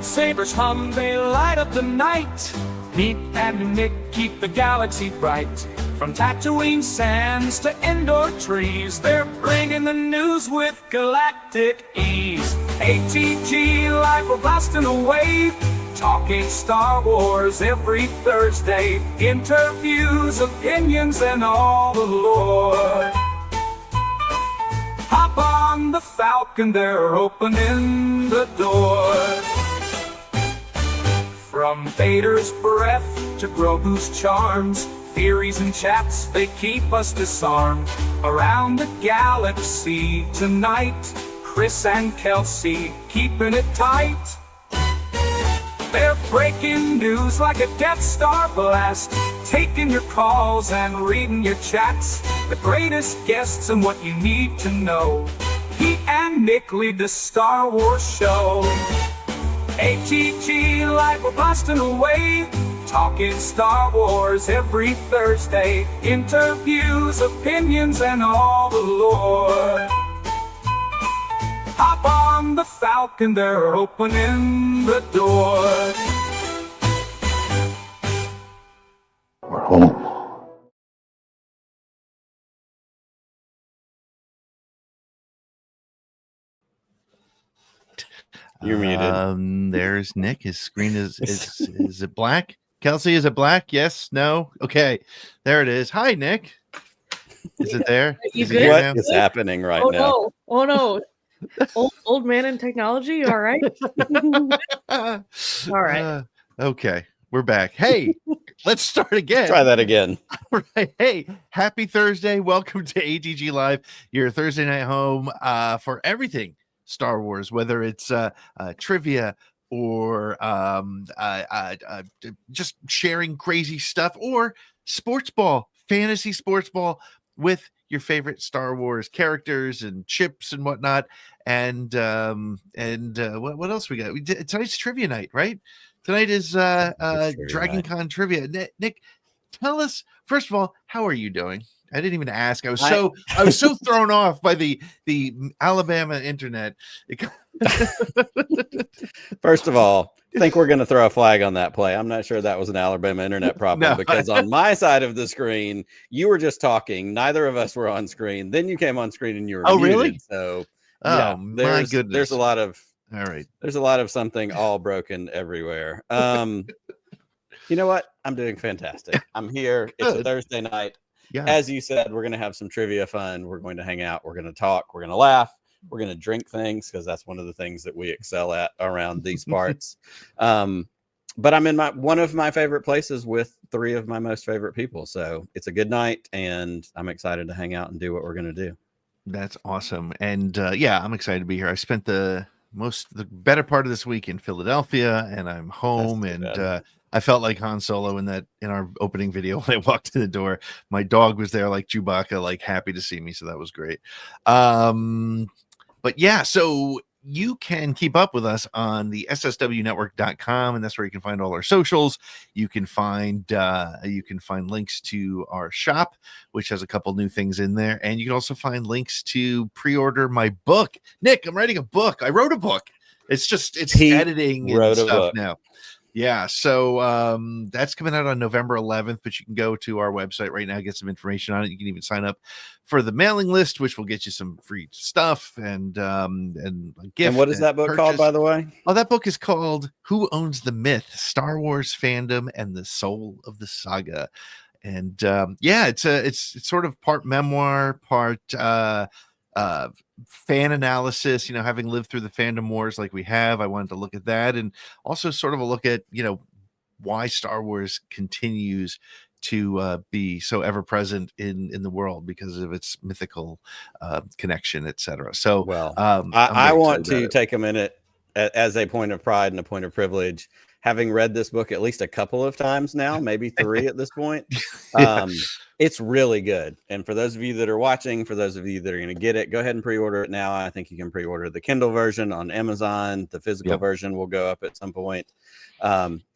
lightsabers hum, they light up the night. Pete and Nick keep the galaxy bright. From Tatooine sands to indoor trees, they're bringing the news with galactic ease. ATGLive, we're blasting away, talking Star Wars every Thursday. Interviews, opinions, and all the lore. Hop on the Falcon, they're opening the door. From Vader's breath to Grogu's charms, theories and chats, they keep us disarmed. Around the galaxy tonight, Chris and Kelsey keeping it tight. They're breaking news like a Death Star blast, taking your calls and reading your chats. The greatest guests and what you need to know. Pete and Nick lead the Star Wars show. ATGLive, we're blasting away, talking Star Wars every Thursday. Interviews, opinions, and all the lore. Hop on the Falcon, they're opening the door. We're home. You're muted. There's Nick. His screen is it black? Kelsey, is it black? Yes, no? Okay. There it is. Hi, Nick. Is it there? What is happening right now? Oh no. Old man in technology, you all right? All right. Okay. We're back. Hey, let's start again. Try that again. Right. Hey, happy Thursday. Welcome to ATGLive, your Thursday night home for everything Star Wars, whether it's trivia or just sharing crazy stuff, or sports ball, fantasy sports ball with your favorite Star Wars characters and chips and whatnot. And what else we got? Tonight's trivia night, right? Tonight is DragonCon Trivia. Nick, tell us, first of all, how are you doing? I didn't even ask. I was so thrown off by the Alabama internet. First of all, I think we're going to throw a flag on that play. I'm not sure that was an Alabama internet problem because on my side of the screen, you were just talking. Neither of us were on screen. Then you came on screen and you were muted. Really? So, yeah, my goodness. There's a lot of right. There's a lot of something all broken everywhere. You know what? I'm doing fantastic. I'm here. It's a Thursday night. Yeah. As you said, we're going to have some trivia fun. We're going to hang out. We're going to talk. We're going to laugh. We're going to drink things because that's one of the things that we excel at around these parts. But I'm in one of my favorite places with three of my most favorite people. So it's a good night, and I'm excited to hang out and do what we're going to do. That's awesome. And yeah, I'm excited to be here. I spent the better part of this week in Philadelphia, and I'm home, and I felt like Han Solo in our opening video when I walked in the door. My dog was there like Chewbacca, like happy to see me. So that was great. But yeah, so you can keep up with us on the sswnetwork.com, and that's where you can find all our socials. You can find links to our shop, which has a couple new things in there, and you can also find links to pre-order my book. Nick, I'm writing a book. I wrote a book. It's editing and stuff now. Yeah, so that's coming out on November 11th, but you can go to our website right now, get some information on it. You can even sign up for the mailing list, which will get you some free stuff and a gift. And what is that book called, by the way? Oh, that book is called Who Owns the Myth? Star Wars Fandom and the Soul of the Saga. And yeah, it's sort of part memoir, part fan analysis, having lived through the fandom wars like we have. I wanted to look at that, and also sort of a look at why Star Wars continues to be so ever present in the world because of its mythical connection, etc. So I want to take a minute as a point of pride and a point of privilege, having read this book at least a couple of times now, maybe 3 at this point. It's really good. And for those of you that are watching, for those of you that are going to get it, go ahead and pre-order it now. I think you can pre-order the Kindle version on Amazon. The physical version will go up at some point.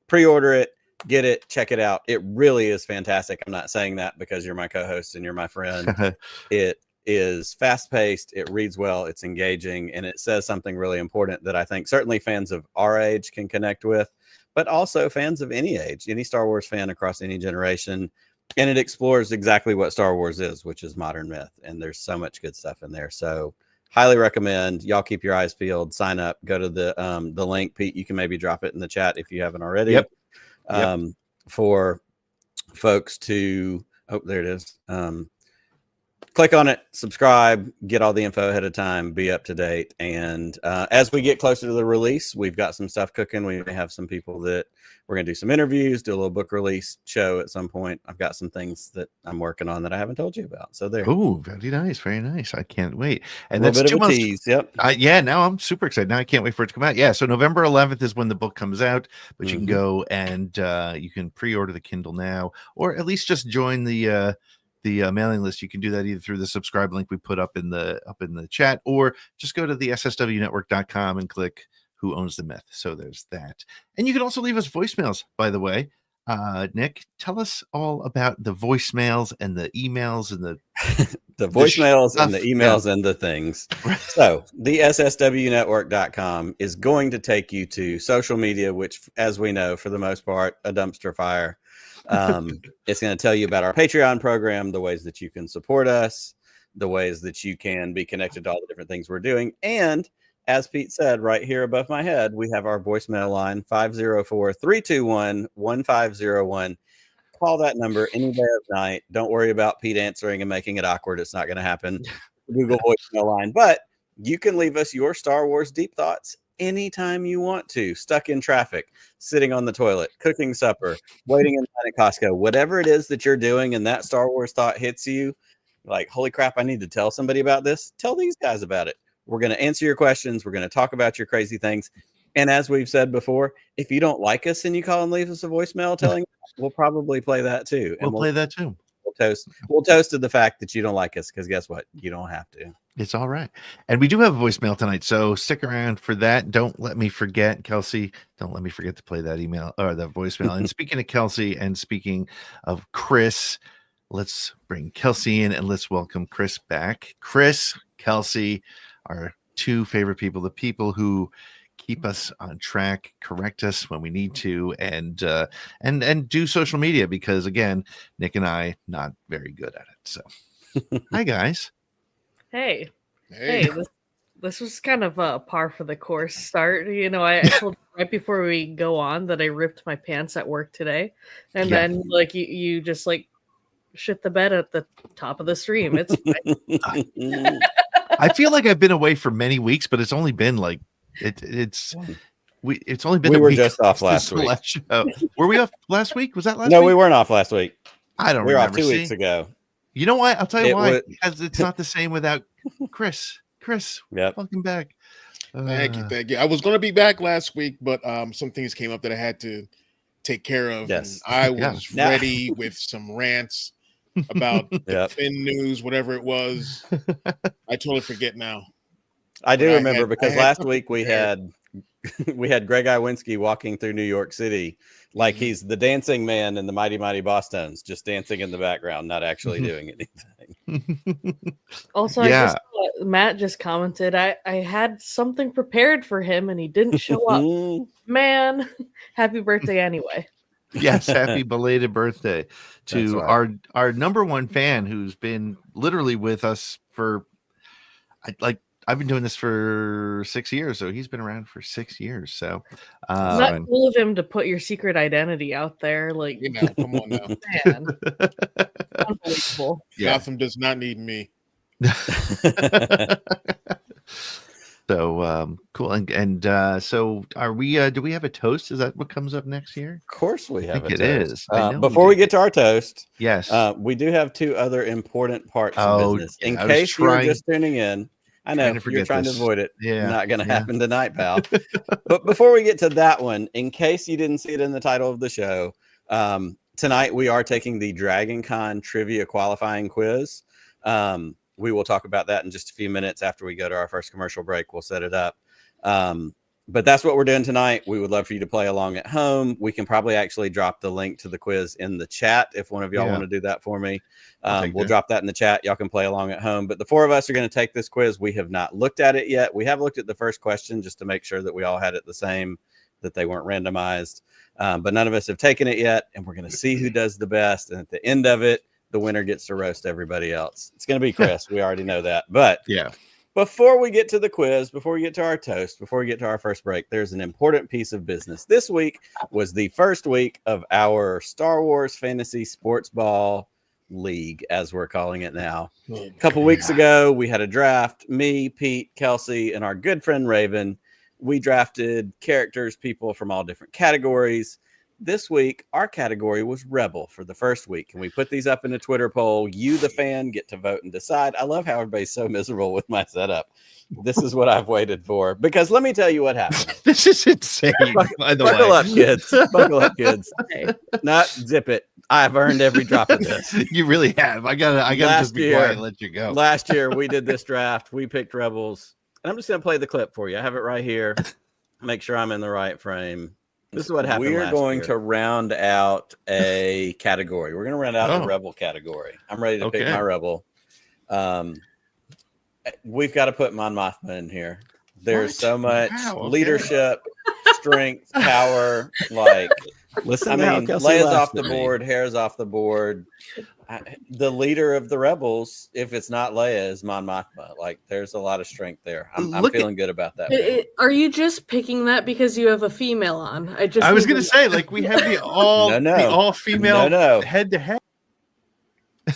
Pre-order it, get it, check it out. It really is fantastic. I'm not saying that because you're my co-host and you're my friend. It is fast paced. It reads well. It's engaging, and it says something really important that I think certainly fans of our age can connect with, but also fans of any age, any Star Wars fan across any generation. And it explores exactly what Star Wars is, which is modern myth. And there's so much good stuff in there. So highly recommend. Y'all keep your eyes peeled. Sign up. Go to the link. Pete, you can maybe drop it in the chat if you haven't already. Yep. For folks to, oh, there it is. Click on it, subscribe, get all the info ahead of time, be up to date. And as we get closer to the release, we've got some stuff cooking. We may have some people that we're going to do some interviews, do a little book release show at some point. I've got some things that I'm working on that I haven't told you about. So there. Oh, very nice. Very nice. I can't wait. And a that's little bit 2 of a months. tease. Yep. Yeah, now I'm super excited. Now I can't wait for it to come out. Yeah, so November 11th is when the book comes out, but you can go and you can pre-order the Kindle now, or at least just join the mailing list. You can do that either through the subscribe link we put up in the chat, or just go to the sswnetwork.com and click Who Owns the Myth. So there's that. And you can also leave us voicemails, by the way. Nick, tell us all about the voicemails and the emails and the voicemails and the emails and the things. So the sswnetwork.com is going to take you to social media, which, as we know, for the most part, a dumpster fire. It's going to tell you about our Patreon program, the ways that you can support us, the ways that you can be connected to all the different things we're doing. And as Pete said, right here above my head, we have our voicemail line, 504-321-1501. Call that number any day of night. Don't worry about Pete answering and making it awkward. It's not going to happen. Google voicemail line. But you can leave us your Star Wars deep thoughts anytime you want to. Stuck in traffic, sitting on the toilet, cooking supper, waiting in line at Costco, whatever it is that you're doing and that Star Wars thought hits you, like, holy crap, I need to tell somebody about this. Tell these guys about it. We're going to answer your questions. We're going to talk about your crazy things. And as we've said before, if you don't like us and you call and leave us a voicemail telling us, we'll probably play that too. We'll play that too. We'll toast to the fact that you don't like us, because guess what? You don't have to. It's all right. And we do have a voicemail tonight, so stick around for that. Don't let me forget, Kelsey. Don't let me forget to play that email or that voicemail. And speaking of Kelsey and speaking of Chris, let's bring Kelsey in and let's welcome Chris back. Chris, Kelsey, our two favorite people, the people who keep us on track, correct us when we need to, and do social media, because again, Nick and I not very good at it. So hi guys. Hey, this was kind of a par for the course start. You know, I told you right before we go on that I ripped my pants at work today, and then like you just like shit the bed at the top of the stream. It's fine. I feel like I've been away for many weeks, but it's only been like it's only been we a were week just off last week. Show. Were we off last week? Was that last No, week? we weren't off last week. I don't we were remember. off 2 weeks ago. You know what? I'll tell you why. Would... Because it's not the same without Chris. Chris, welcome back. Thank you. I was going to be back last week, but some things came up that I had to take care of. Yes. And I was ready with some rants about Finn news, whatever it was. I totally forget now. I do remember because last week we had Greg Iwinski walking through New York City like he's the dancing man in the Mighty Mighty Bosstones, just dancing in the background, not actually doing anything. Also, I just Matt just commented, I had something prepared for him and he didn't show up. Man, happy birthday anyway. Yes, happy belated birthday to our number one fan who's been literally with us for I've been doing this for 6 years, so he's been around for 6 years. So it's not cool of him to put your secret identity out there, like, you know, come on now. Man. Unbelievable. Gotham does not need me. So cool. And so are we do we have a toast? Is that what comes up next here? Of course we have a toast. It is. Before we get to our toast, yes, we do have two other important parts of business. In case you're just tuning in, I know you're trying to avoid it. Yeah, not going to happen tonight, pal. But before we get to that one, in case you didn't see it in the title of the show, tonight we are taking the DragonCon Trivia qualifying quiz. We will talk about that in just a few minutes after we go to our first commercial break. We'll set it up. But that's what we're doing tonight. We would love for you to play along at home. We can probably actually drop the link to the quiz in the chat if one of y'all want to do that for me. We'll drop that in the chat. Y'all can play along at home. But the four of us are going to take this quiz. We have not looked at it yet. We have looked at the first question just to make sure that we all had it the same, that they weren't randomized. But none of us have taken it yet. And we're going to see who does the best. And at the end of it, the winner gets to roast everybody else. It's going to be Chris. We already know that. But yeah. Before we get to the quiz, before we get to our toast, before we get to our first break, there's an important piece of business. This week was the first week of our Star Wars Fantasy Sports Ball League, as we're calling it now. A couple weeks ago, we had a draft. Me, Pete, Kelsey, and our good friend Raven. We drafted characters, people from all different categories. This week, our category was Rebel for the first week. And we put these up in a Twitter poll. You, the fan, get to vote and decide. I love how everybody's so miserable with my setup. This is what I've waited for. Because let me tell you what happened. This is insane, by the way. Buckle up, kids. Buckle up, kids. Not zip it. I've earned every drop of this. You really have. I gotta just be quiet and let you go. Last year, we did this draft. We picked Rebels. And I'm just going to play the clip for you. I have it right here. Make sure I'm in the right frame. This is what happened. We're going to round out a category. We're going to round out the Rebel category. I'm ready to pick my Rebel. We've got to put Mon Mothma in here. There's so much leadership, strength, power. Like, listen, I mean, Leia's off the board, Hera's off the board. The leader of the Rebels, if it's not Leia, is Mon Mothma. Like, there's a lot of strength there. I'm feeling good about that. Are you just picking that because you have a female on? I was going to say, like, we have the all female head to head.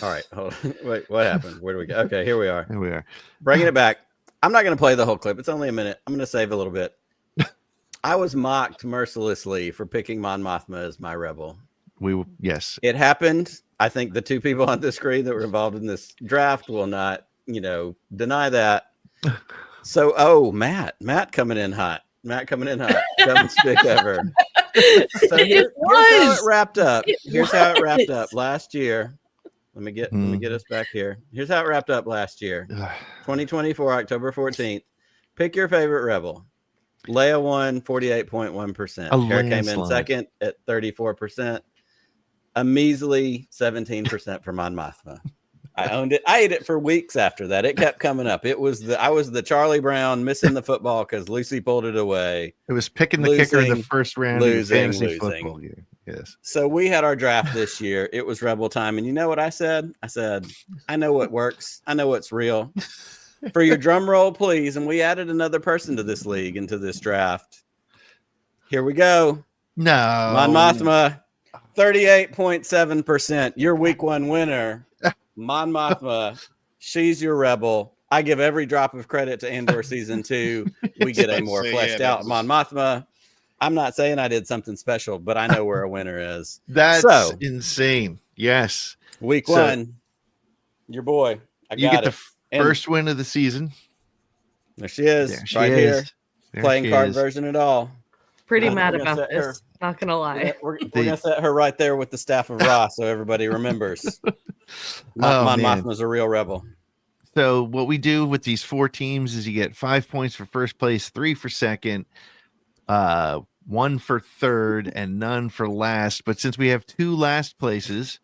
All right, hold on. Wait, what happened? Where do we go? Okay, here we are. Here we are. Bringing it back. I'm not going to play the whole clip. It's only a minute. I'm going to save a little bit. I was mocked mercilessly for picking Mon Mothma as my Rebel. Yes. It happened. I think the two people on the screen that were involved in this draft will not, deny that. So, Matt coming in hot. Dumbest pick ever. So here's how it wrapped up. Last year. Let me get us back here. Here's how it wrapped up last year. 2024, October 14th. Pick your favorite Rebel. Leia won 48.1%. Hera came in second at 34%. A measly 17% for Mon Mothma. I owned it. I ate it for weeks after that. It kept coming up. I was the Charlie Brown missing the football because Lucy pulled it away. It was picking the kicker in the first round. Losing. Football year. Yes. So we had our draft this year. It was Rebel time. And you know what I said? I said, I know what works. I know what's real. For your drum roll, please. And we added another person to this league, into this draft. Here we go. No. Mon Mothma. 38.7%. Your week one winner, Mon Mothma. She's your Rebel. I give every drop of credit to Andor season 2. We get a more fleshed out Mon Mothma. I'm not saying I did something special, but I know where a winner is. That's insane. Yes. Week one, your boy. You get the first win of the season. There she is. Here. Playing card version at all. Pretty mad about this. Not gonna lie. We're gonna set her right there with the staff of Ra, so everybody remembers. Mon Mothma's a real Rebel. So what we do with these 4 teams is you get 5 points for first place, 3 for second, 1 for third, and none for last. But since we have 2 last places,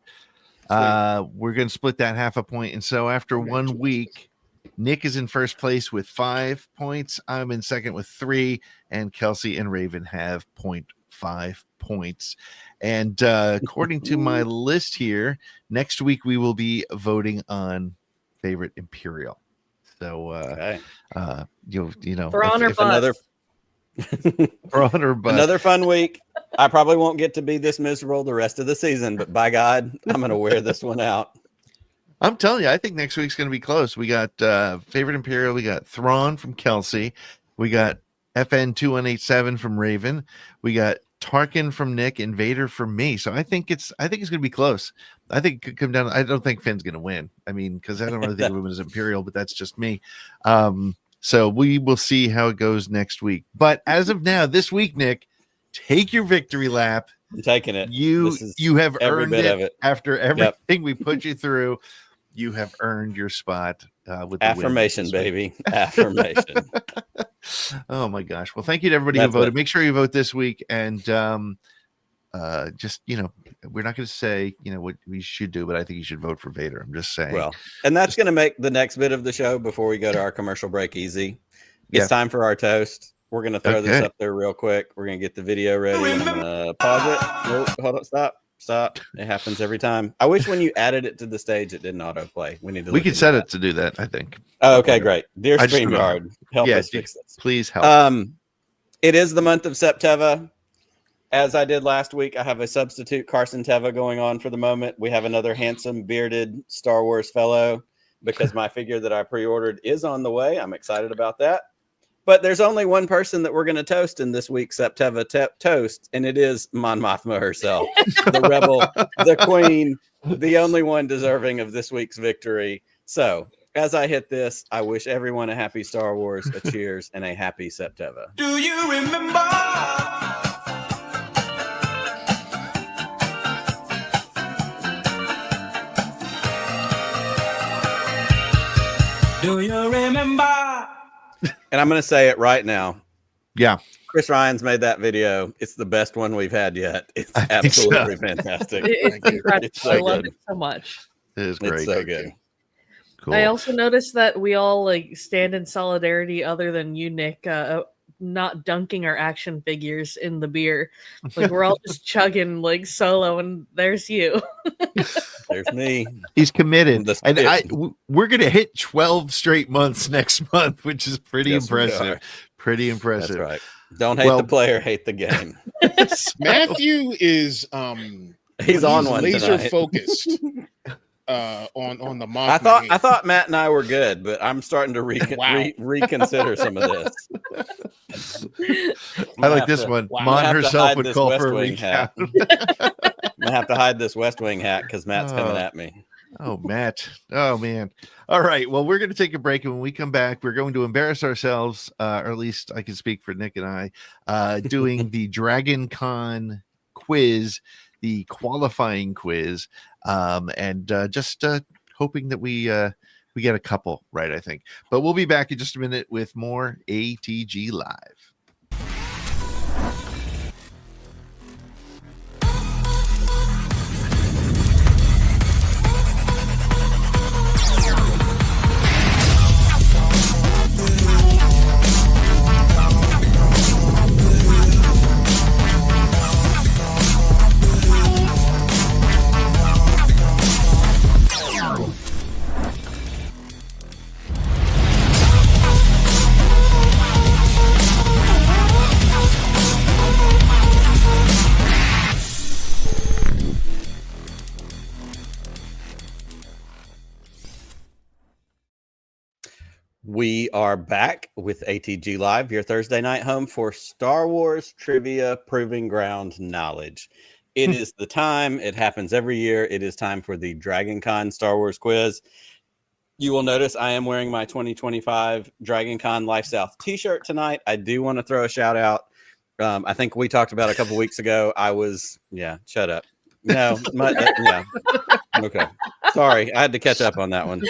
we're gonna split that half a point. And so after 1 week, Nick is in first place with 5 points. I'm in second with 3, and Kelsey and Raven have 0.5 points. And according to my list here, next week we will be voting on favorite Imperial. So another fun week. I probably won't get to be this miserable the rest of the season, but by God, I'm going to wear this one out. I'm telling you, I think next week's going to be close. We got favorite Imperial. We got Thrawn from Kelsey. We got FN2187 from Raven. We got Tarkin from Nick and Vader from me. So I think it's going to be close. I think it could come down. I don't think Finn's going to win. I mean, because I don't really think of him as Imperial, but that's just me. So we will see how it goes next week. But as of now, this week, Nick, take your victory lap. I'm taking it. You have earned it after everything we put you through. You have earned your spot with the affirmation, baby. Affirmation. Oh my gosh. Well, thank you to everybody who voted. Make sure you vote this week. And just, we're not going to say, what we should do, but I think you should vote for Vader. I'm just saying. Well, and that's going to make the next bit of the show before we go to our commercial break easy. It's time for our toast. We're going to throw this up there real quick. We're going to get the video ready. I'm going to pause it. Nope, hold up. Stop. It happens every time. I wish when you added it to the stage, it didn't autoplay. We could set it to do that, I think. Oh, okay, great. Dear Streamyard, help us fix this. Please help. It is the month of Septeva. As I did last week, I have a substitute Carson Teva going on for the moment. We have another handsome, bearded Star Wars fellow because my figure that I pre-ordered is on the way. I'm excited about that. But there's only one person that we're going to toast in this week's Septeva toast, and it is Mon Mothma herself, the rebel, the queen, the only one deserving of this week's victory. So, as I hit this, I wish everyone a happy Star Wars, a cheers, and a happy Septeva. Do you remember? Do you remember? And I'm going to say it right now. Yeah. Chris Ryan's made that video. It's the best one we've had yet. It's absolutely fantastic. It's incredible. So I love it so much. It is great. It's so good. Cool. I also noticed that we all stand in solidarity, other than you, Nick, not dunking our action figures in the beer. We're all just chugging solo, and there's you. There's me. He's committed. And we're going to hit 12 straight months next month, which is pretty impressive. Pretty impressive. That's right. Don't hate the player, hate the game. Matthew is he's on one laser tonight. Focused on the moth. I thought Matt and I were good, but I'm starting to reconsider some of this. I like this one. Mon herself would call for a recap. I'm gonna have to hide this West Wing hat because Matt's coming at me. Oh, Matt. Oh, man. All right. Well, we're going to take a break. And when we come back, we're going to embarrass ourselves, or at least I can speak for Nick and I, doing the DragonCon quiz, the qualifying quiz, and just hoping that we get a couple right, I think. But we'll be back in just a minute with more ATG Live. We are back with ATG Live, your Thursday night home for Star Wars trivia proving ground knowledge. It is the time. It happens every year. It is time for the DragonCon Star Wars quiz. You will notice I am wearing my 2025 DragonCon Life South t-shirt tonight. I do want to throw a shout out. I think we talked about a couple weeks ago. Shut up. No, okay. Sorry, I had to catch up on that one.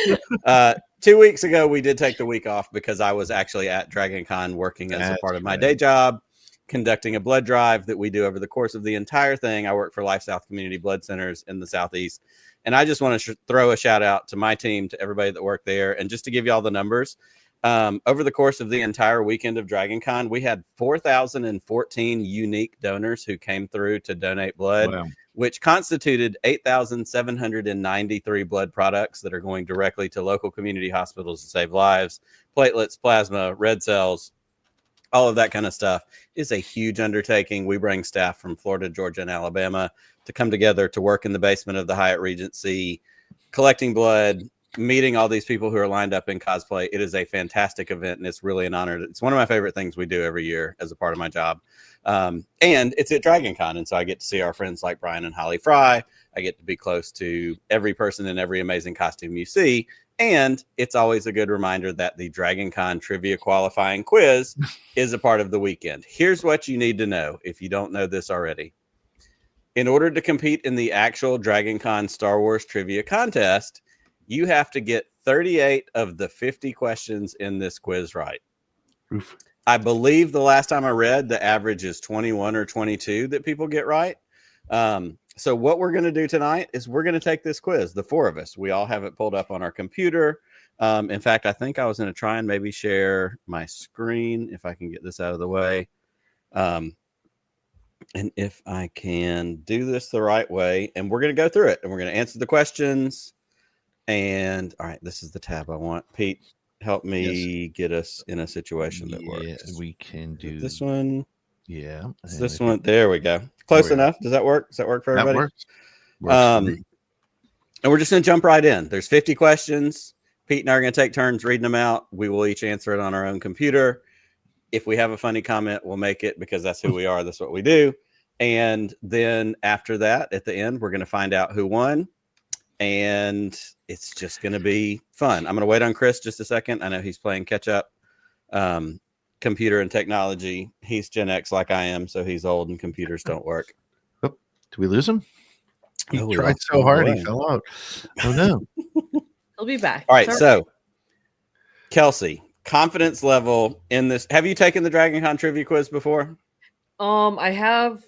2 weeks ago, we did take the week off because I was actually at DragonCon working as a part of my day job, conducting a blood drive that we do over the course of the entire thing. I work for Life South Community Blood Centers in the Southeast. And I just want to throw a shout out to my team, to everybody that worked there. And just to give you all the numbers, over the course of the entire weekend of DragonCon, we had 4,014 unique donors who came through to donate blood. Wow. Which constituted 8,793 blood products that are going directly to local community hospitals to save lives, platelets, plasma, red cells, all of that kind of stuff. Is a huge undertaking. We bring staff from Florida, Georgia, and Alabama to come together to work in the basement of the Hyatt Regency, collecting blood, meeting all these people who are lined up in cosplay. It is a fantastic event, and it's really an honor. It's one of my favorite things we do every year as a part of my job. And it's at DragonCon, and so I get to see our friends like Brian and Holly Fry. I get to be close to every person in every amazing costume you see, and it's always a good reminder that the DragonCon Trivia qualifying quiz is a part of the weekend. Here's what you need to know if you don't know this already. In order to compete in the actual DragonCon Star Wars Trivia contest, you have to get 38 of the 50 questions in this quiz right. Oof. I believe the last time I read, the average is 21 or 22 that people get right. So what we're going to do tonight is we're going to take this quiz, the four of us. We all have it pulled up on our computer. In fact, I think I was going to try and maybe share my screen if I can get this out of the way. And if I can do this the right way, and we're going to go through it and we're going to answer the questions. And all right, this is the tab I want. Pete, help me get us in a situation that works. We can do this one. Yeah. It's this one. There we go. Close enough. Does that work? Does that work for everybody? That works. For me. And we're just going to jump right in. There's 50 questions. Pete and I are going to take turns reading them out. We will each answer it on our own computer. If we have a funny comment, we'll make it because that's who we are. That's what we do. And then after that, at the end, we're going to find out who won. And it's just going to be fun. I'm going to wait on Chris just a second. I know he's playing catch up. Computer and technology. He's Gen X like I am, so he's old and computers don't work. Oh, did we lose him? He Oh, tried so hard, he fell out. Oh no. He'll be back. All right, so Kelsey, confidence level in this. Have you taken the DragonCon Trivia quiz before? I have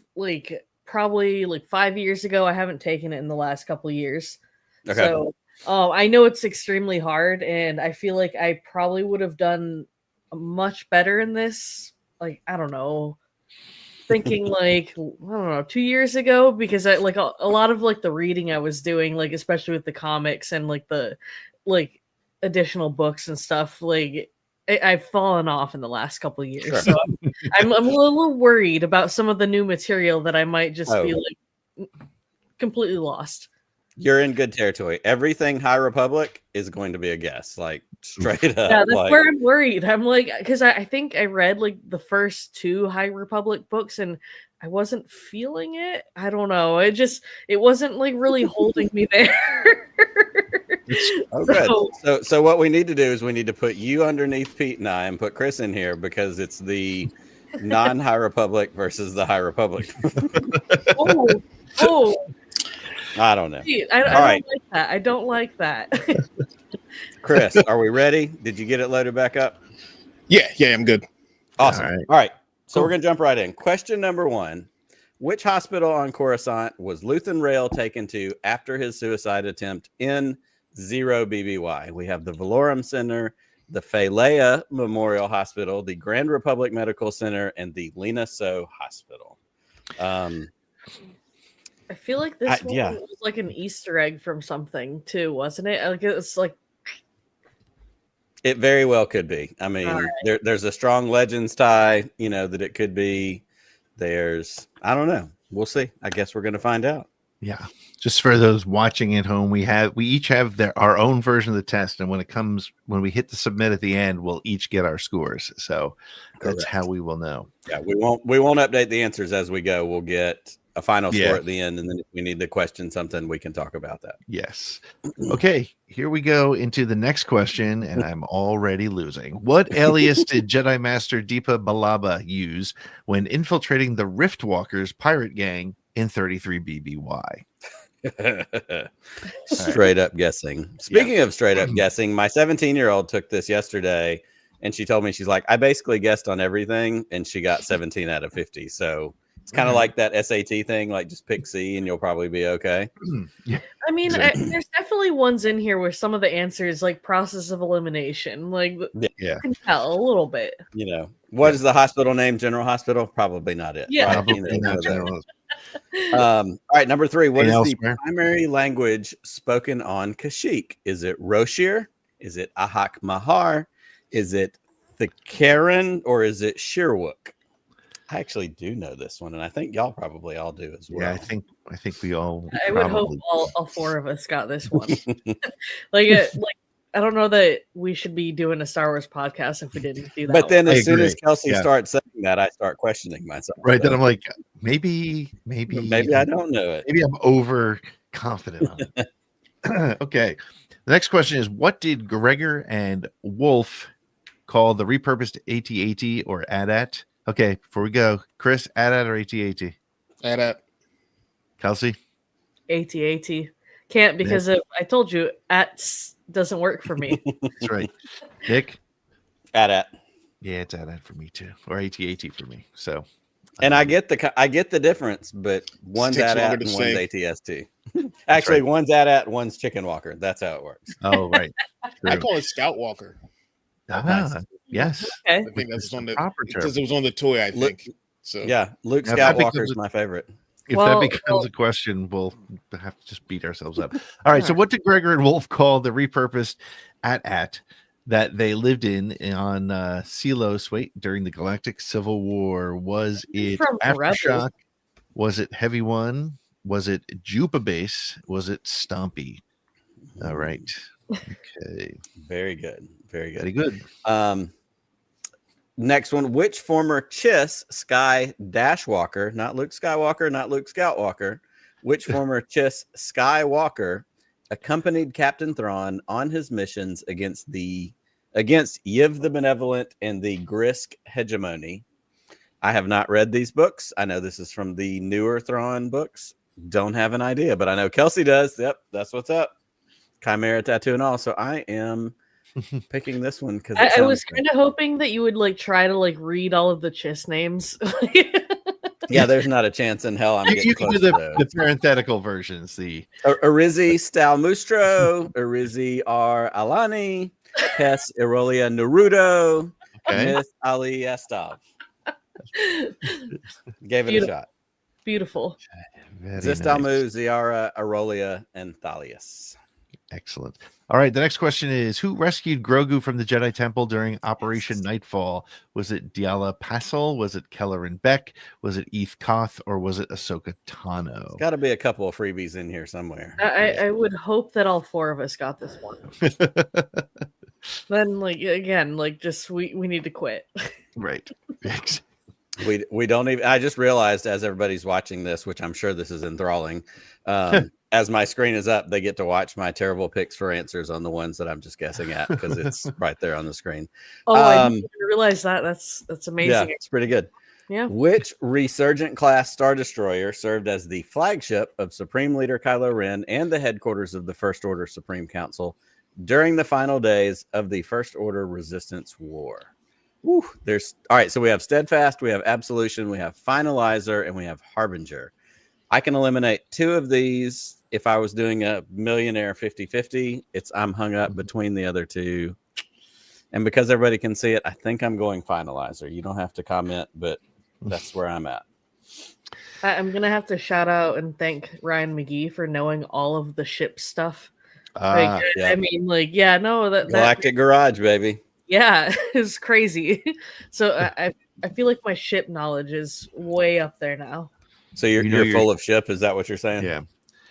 probably 5 years ago. I haven't taken it in the last couple of years. Okay. So I know it's extremely hard, and I feel like I probably would have done much better in this. I don't know. Thinking 2 years ago, because I a lot of the reading I was doing, especially with the comics and the additional books and stuff, I've fallen off in the last couple of years. Sure. So I'm a little worried about some of the new material that I might just be completely lost. You're in good territory. Everything High Republic is going to be a guess, straight up. Yeah, that's where I'm worried. I'm because I think I read the first two High Republic books and I wasn't feeling it. I don't know. It wasn't really holding me there. Oh, good. So what we need to do is we need to put you underneath Pete and I and put Chris in here because it's the non-High Republic versus the High Republic. Oh. I don't know. I don't like that. I don't like that. Chris, are we ready? Did you get it loaded back up? Yeah, I'm good. Awesome. All right. So we're going to jump right in. Question number 1. Which hospital on Coruscant was Luthen Rail taken to after his suicide attempt in 0 BBY? We have the Valorum Center, the Phalea Memorial Hospital, the Grand Republic Medical Center, and the Lena So Hospital. I feel like this one was an Easter egg from something too, wasn't it? It's it very well could be. I mean, there's a strong Legends tie, that it could be. I don't know. We'll see. I guess we're going to find out. Yeah. Just for those watching at home, we each have our own version of the test, and when we hit the submit at the end, we'll each get our scores. So that's how we will know. Yeah, we won't update the answers as we go. We'll get a final score at the end, and then if we need to question something, we can talk about that. Yes. Okay, here we go into the next question, and I'm already losing. What alias did Jedi Master Deepa Balaba use when infiltrating the Riftwalkers pirate gang in 33 BBY? Straight up guessing. Speaking of straight up guessing, my 17-year-old took this yesterday, and she told me, she's like, I basically guessed on everything, and she got 17 out of 50. So it's kind of like that SAT thing, just pick C and you'll probably be okay. I mean, there's definitely ones in here where some of the answers, process of elimination, you can tell a little bit. What is the hospital name? General Hospital? Probably not it. Yeah. Probably not General. All right, number 3. What is the primary language spoken on Kashyyyk? Is it Roshir? Is it Ahak Mahar? Is it the Karen? Or is it Shirwook? I actually do know this one, and I think y'all probably all do as well. Yeah, I think we all. I would hope all 4 of us got this one. I don't know that we should be doing a Star Wars podcast if we didn't do that. But then, as soon agree. as Kelsey starts saying that, I start questioning myself. Right, then I'm like, maybe I don't know it. Maybe I'm overconfident on it. Okay. The next question is, what did Gregor and Wolf call the repurposed AT-AT or AT-AT? Okay, before we go, Chris, AT-AT or AT-AT? AT-AT. Kelsey? AT-AT. Can't because I told you doesn't work for me. That's right. Nick? At. Yeah, it's at for me too, or AT for me. So, and I get the difference, but one's at and one's ATST. Actually, right. One's at one's Chicken Walker. That's how it works. Oh, right. I call it Scout Walker. Yes. Okay. I think that's on the proper term because it was on the toy. I think so. Yeah, Luke Scout Walker is my favorite. If that becomes a question, we'll have to just beat ourselves up. All right. So, what did Gregor and Wolf call the repurposed at that they lived in on Selos during the Galactic Civil War? Was it Aftershock? Was it Heavy One? Was it Jupa Base? Was it Stompy? All right. Okay. Very good. Very good. Very good. Next one. Which former Chiss Sky Dashwalker, not Luke Skywalker, not Luke Scoutwalker, which former Chiss Skywalker accompanied Captain Thrawn on his missions against Yiv the Benevolent and the Grisk Hegemony? I have not read these books. I know this is from the newer Thrawn books. Don't have an idea, but I know Kelsey does. Yep, that's what's up. Chimera tattoo and all. So I am picking this one because I was kind of hoping that you would try to read all of the Chiss names. Yeah, there's not a chance in hell I'm getting you close can do to the parenthetical versions. The Arizi Stalmustro, Arizi R. Alani, Hess Irolia Naruto, Myth Ali Estov. Gave it a shot. Beautiful. Zistalmu, Ziara, Arolia, and Thalius. Excellent. All right. The next question is: who rescued Grogu from the Jedi Temple during Operation Nightfall? Was it Diala Passel? Was it Kelleran Beck? Was it Eth Koth? Or was it Ahsoka Tano? There's got to be a couple of freebies in here somewhere. I would hope that all four of us got this one. Then, just we need to quit. Right. We don't even. I just realized as everybody's watching this, which I'm sure this is enthralling. As my screen is up, they get to watch my terrible picks for answers on the ones that I'm just guessing at because it's right there on the screen. Oh, I didn't realize that. That's amazing. Yeah, it's pretty good. Yeah. Which Resurgent class Star Destroyer served as the flagship of Supreme Leader Kylo Ren and the headquarters of the First Order Supreme Council during the final days of the First Order Resistance War? All right. So we have Steadfast, we have Absolution, we have Finalizer, and we have Harbinger. I can eliminate two of these. If I was doing a millionaire 50-50, I'm hung up between the other two. And because everybody can see it, I think I'm going Finalizer. You don't have to comment, but that's where I'm at. I'm going to have to shout out and thank Ryan McGee for knowing all of the ship stuff. Yeah. I mean, Galactic Garage, baby. Yeah, it's crazy. So I feel like my ship knowledge is way up there now. So you're full of ship. Is that what you're saying? Yeah.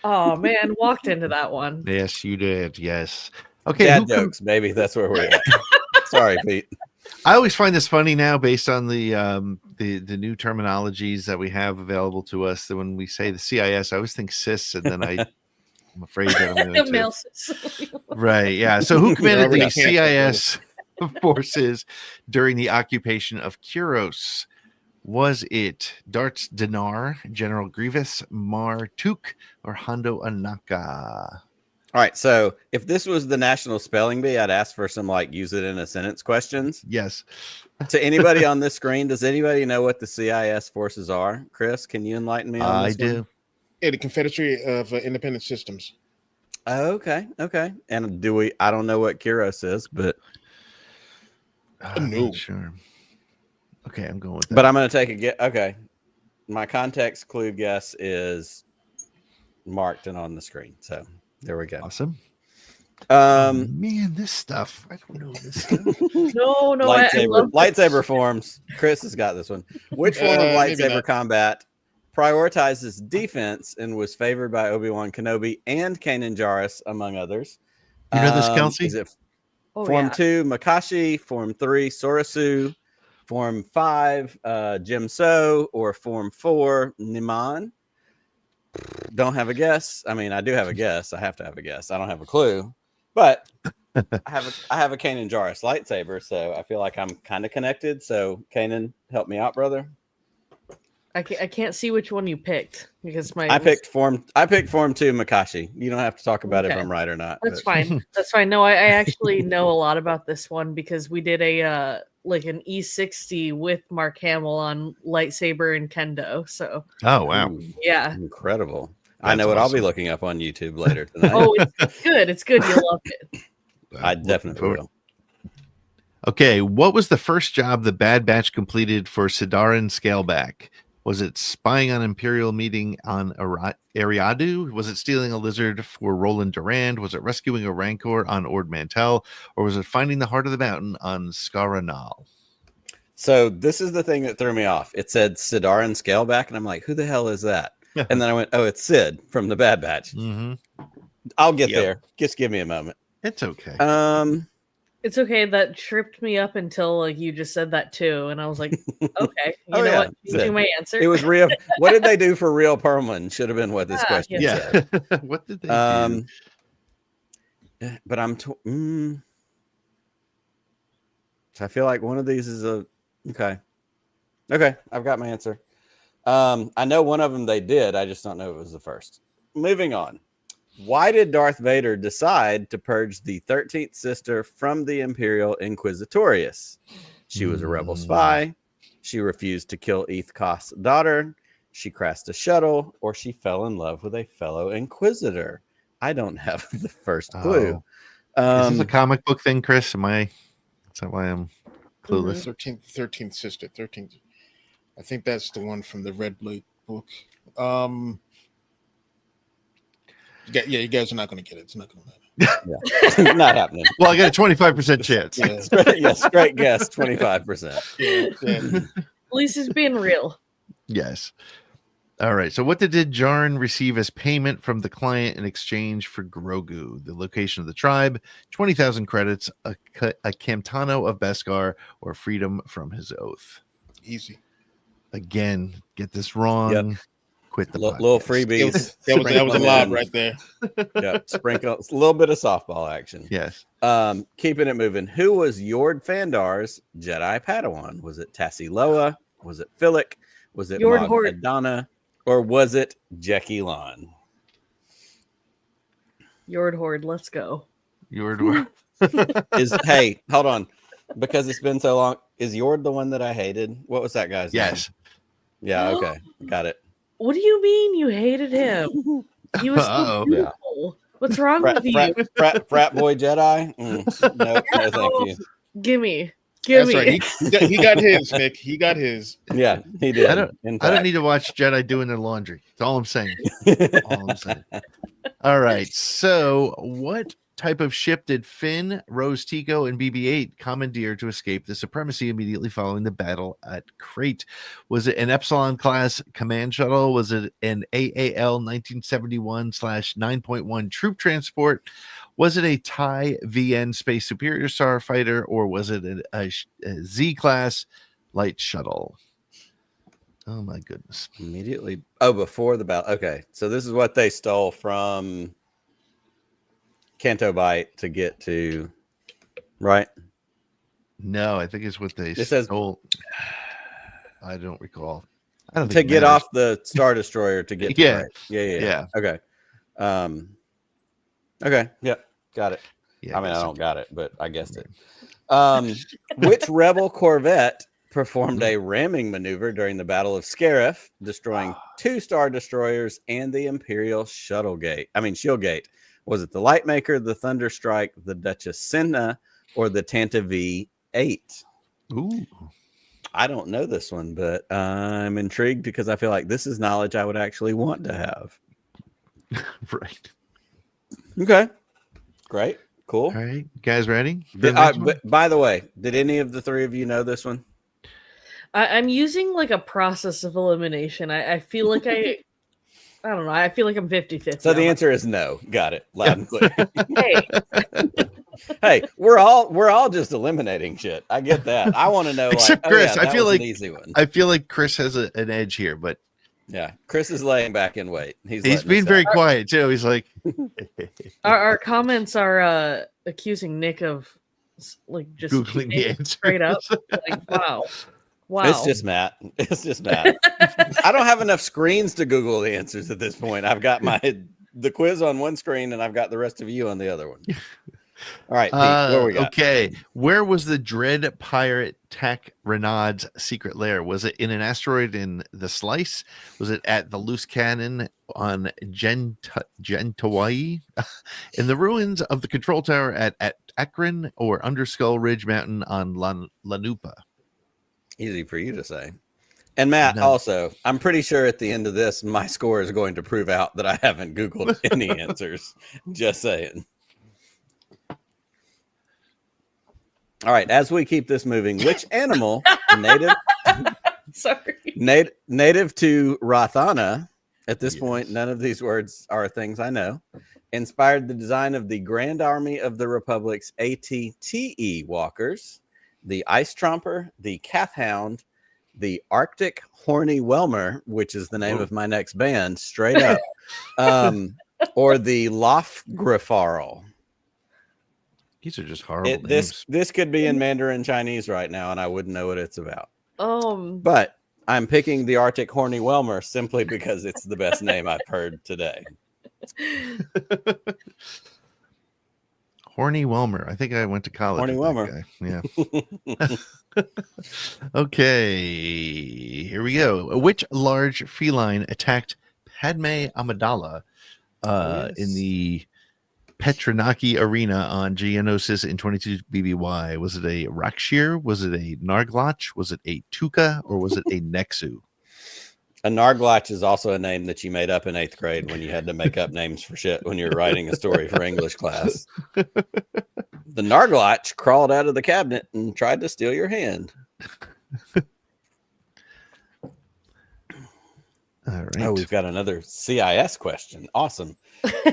Oh man, walked into that one. Yes, you did. Yes. Okay. Dad jokes, baby. That's where we're at. Sorry, Pete. I always find this funny now, based on the new terminologies that we have available to us. That when we say the CIS, I always think cis, and then I'm afraid that I'm going to. Right. Yeah. So who commanded the CIS forces during the occupation of Kuros? Was it Darts Dinar, General Grievous, Mar Tuk, or Hondo Anaka? All right. So if this was the National Spelling Bee, I'd ask for some use it in a sentence questions. Yes. To anybody on this screen, does anybody know what the CIS forces are? Chris, can you enlighten me on this? I do. Yeah, the Confederacy of Independent Systems. Okay. And I don't know what Kuros is, but I'm not sure. Okay, I'm going with that. But I'm going to take a guess. Okay. My context clue guess is marked and on the screen. So there we go. Awesome. Man, this stuff. I don't know this stuff. No. Lightsaber forms. Chris has got this one. Which form of lightsaber combat prioritizes defense and was favored by Obi-Wan Kenobi and Kanan Jarrus, among others? You know this, Kelsey? Is it Form 2, Makashi, Form 3, Sorasu, Form 5, Jimso, or Form 4, Niman? Don't have a guess. I mean, I do have a guess. I have to have a guess. I don't have a clue, but I have a Kanan Jarrus lightsaber, so I feel like I'm kind of connected. So, Kanan, help me out, brother. I can't see which one you picked because I picked form 2 Makashi. You don't have to talk about if I'm right or not. That's fine. That's fine. No, I actually know a lot about this one because we did a like an E60 with Mark Hamill on lightsaber and kendo. So oh wow. Yeah. Incredible. That's I know what awesome. I'll be looking up on YouTube later tonight. Oh, it's good. It's good. You'll love it. I definitely will. Okay, what was the first job the Bad Batch completed for Sidaran Scaleback? Was it spying on Imperial meeting on Ariadu? Was it stealing a lizard for Roland Durand? Was it rescuing a Rancor on Ord Mantell? Or was it finding the heart of the mountain on Scaranal? So this is the thing that threw me off. It said Sidaran Scaleback, and I'm like, who the hell is that? And then I went, oh, it's Sid from the Bad Batch. Mm-hmm. I'll get there. Just give me a moment. It's okay. It's okay. That tripped me up until like you just said that too, and I was like, okay, you know what? Changing my answer. It was real. What did they do for real Perlman? Should have been what this question said. What did they do? But I'm. So I feel like one of these is a okay. Okay, I've got my answer. I know one of them they did. I just don't know if it was the first. Moving on. Why did Darth Vader decide to purge the 13th sister from the Imperial Inquisitorius? She was a rebel spy. She refused to kill Eth Koth's daughter. She crashed a shuttle, or she fell in love with a fellow Inquisitor. I don't have the first clue. Is this a comic book thing, Chris? Is that why I'm clueless? 13th sister. 13th. I think that's the one from the Red Blade book. You guys are not going to get it. It's not going to matter. Not happening. Well, I got a 25% chance. Straight guess, 25%. At least he's being real. Yes. All right. So what did Djarin receive as payment from the client in exchange for Grogu? The location of the tribe, 20,000 credits, a Camtano of Beskar, or freedom from his oath. Easy. Again, get this wrong. Yep. Quit the little freebies. That was a lot right there. Yeah, sprinkle a little bit of softball action. Yes. Keeping it moving. Who was Yord Fandar's Jedi Padawan? Was it Tassie Loa? Was it Philic? Was it Yord Mog Hort. Adana? Or was it Jackie Lon? Yord Horde, let's go. Yord. Hey, hold on. Because it's been so long. Is Yord the one that I hated? What was that guy's name? Yes. Yeah, okay. Got it. What do you mean you hated him? He was so beautiful. What's wrong with you? Frat boy Jedi? No, thank you. Gimme. That's right. He got his, Nick. He got his. Yeah, he did. I don't need to watch Jedi doing their laundry. That's all I'm saying. All right. So what type of ship did Finn, Rose Tico, and BB-8 commandeer to escape the supremacy immediately following the battle at Crate? Was it an Epsilon class command shuttle? Was it an AAL 1971/9.1 troop transport? Was it a TIE VN Space Superior Starfighter, or was it a Z class light shuttle? Oh my goodness! Immediately. Oh, before the battle. Okay, so this is what they stole from Canto Bight to get to, right? No, I think it's what they stole. I don't recall. I don't to get off the Star Destroyer to get. Yeah. Yeah. Okay. Okay. Yep. Got it. Yeah, I mean, I don't got it, but I guessed it. Which rebel corvette performed a ramming maneuver during the Battle of Scarif, destroying 2 Star Destroyers and the Imperial Shield Gate? Was it the Lightmaker, the Thunderstrike, the Duchess Senna, or the Tanta V8? Ooh. I don't know this one, but I'm intrigued because I feel like this is knowledge I would actually want to have. Right. Okay. Great. Cool. All right. You guys ready? But by the way, did any of the 3 of you know this one? I'm using like a process of elimination. I feel like I don't know. I feel like I'm 50-50. So the answer is no. Got it. Loud and clear. Hey. Hey, we're all just eliminating shit. I get that. I want to know. Except Chris, I feel like an easy one. I feel like Chris has an edge here, but yeah, Chris is laying back in wait. He's being very quiet too. He's like, our comments are accusing Nick of like just Googling the answer straight up. Like, wow. Wow. It's just Matt. It's just Matt. I don't have enough screens to Google the answers at this point. I've got the quiz on one screen and I've got the rest of you on the other one. All right, Pete, what we got? Okay. Where was the Dread Pirate Tech Renaud's secret lair? Was it in an asteroid in the Slice? Was it at the Loose Cannon on Gentawai? In the ruins of the control tower at Akron, or under Skull Ridge Mountain on Lanupa? Easy for you to say. And Matt, also, I'm pretty sure at the end of this, my score is going to prove out that I haven't Googled any answers. Just saying. All right, as we keep this moving, which animal native to Rathana, at this point, none of these words are things I know, inspired the design of the Grand Army of the Republic's ATTE walkers, the Ice Tromper, the Calf Hound, the Arctic Horny Whelmer, which is the name of my next band, straight up, or the Lofgrifarl. These are just horrible names. This could be in Mandarin Chinese right now, and I wouldn't know what it's about. But I'm picking the Arctic Horny Whelmer simply because it's the best name I've heard today. Horny Whelmer. I think I went to college. Horny Whelmer. Yeah. Okay, here we go. Which large feline attacked Padme Amidala in the Petranaki Arena on Geonosis in 22 BBY? Was it a Rakshir? Was it a Narglotch? Was it a Tuca? Or was it a Nexu? A Narglotch is also a name that you made up in 8th grade when you had to make up names for shit when you were writing a story for English class. The Narglotch crawled out of the cabinet and tried to steal your hand. All right. Oh, we've got another CIS question. Awesome.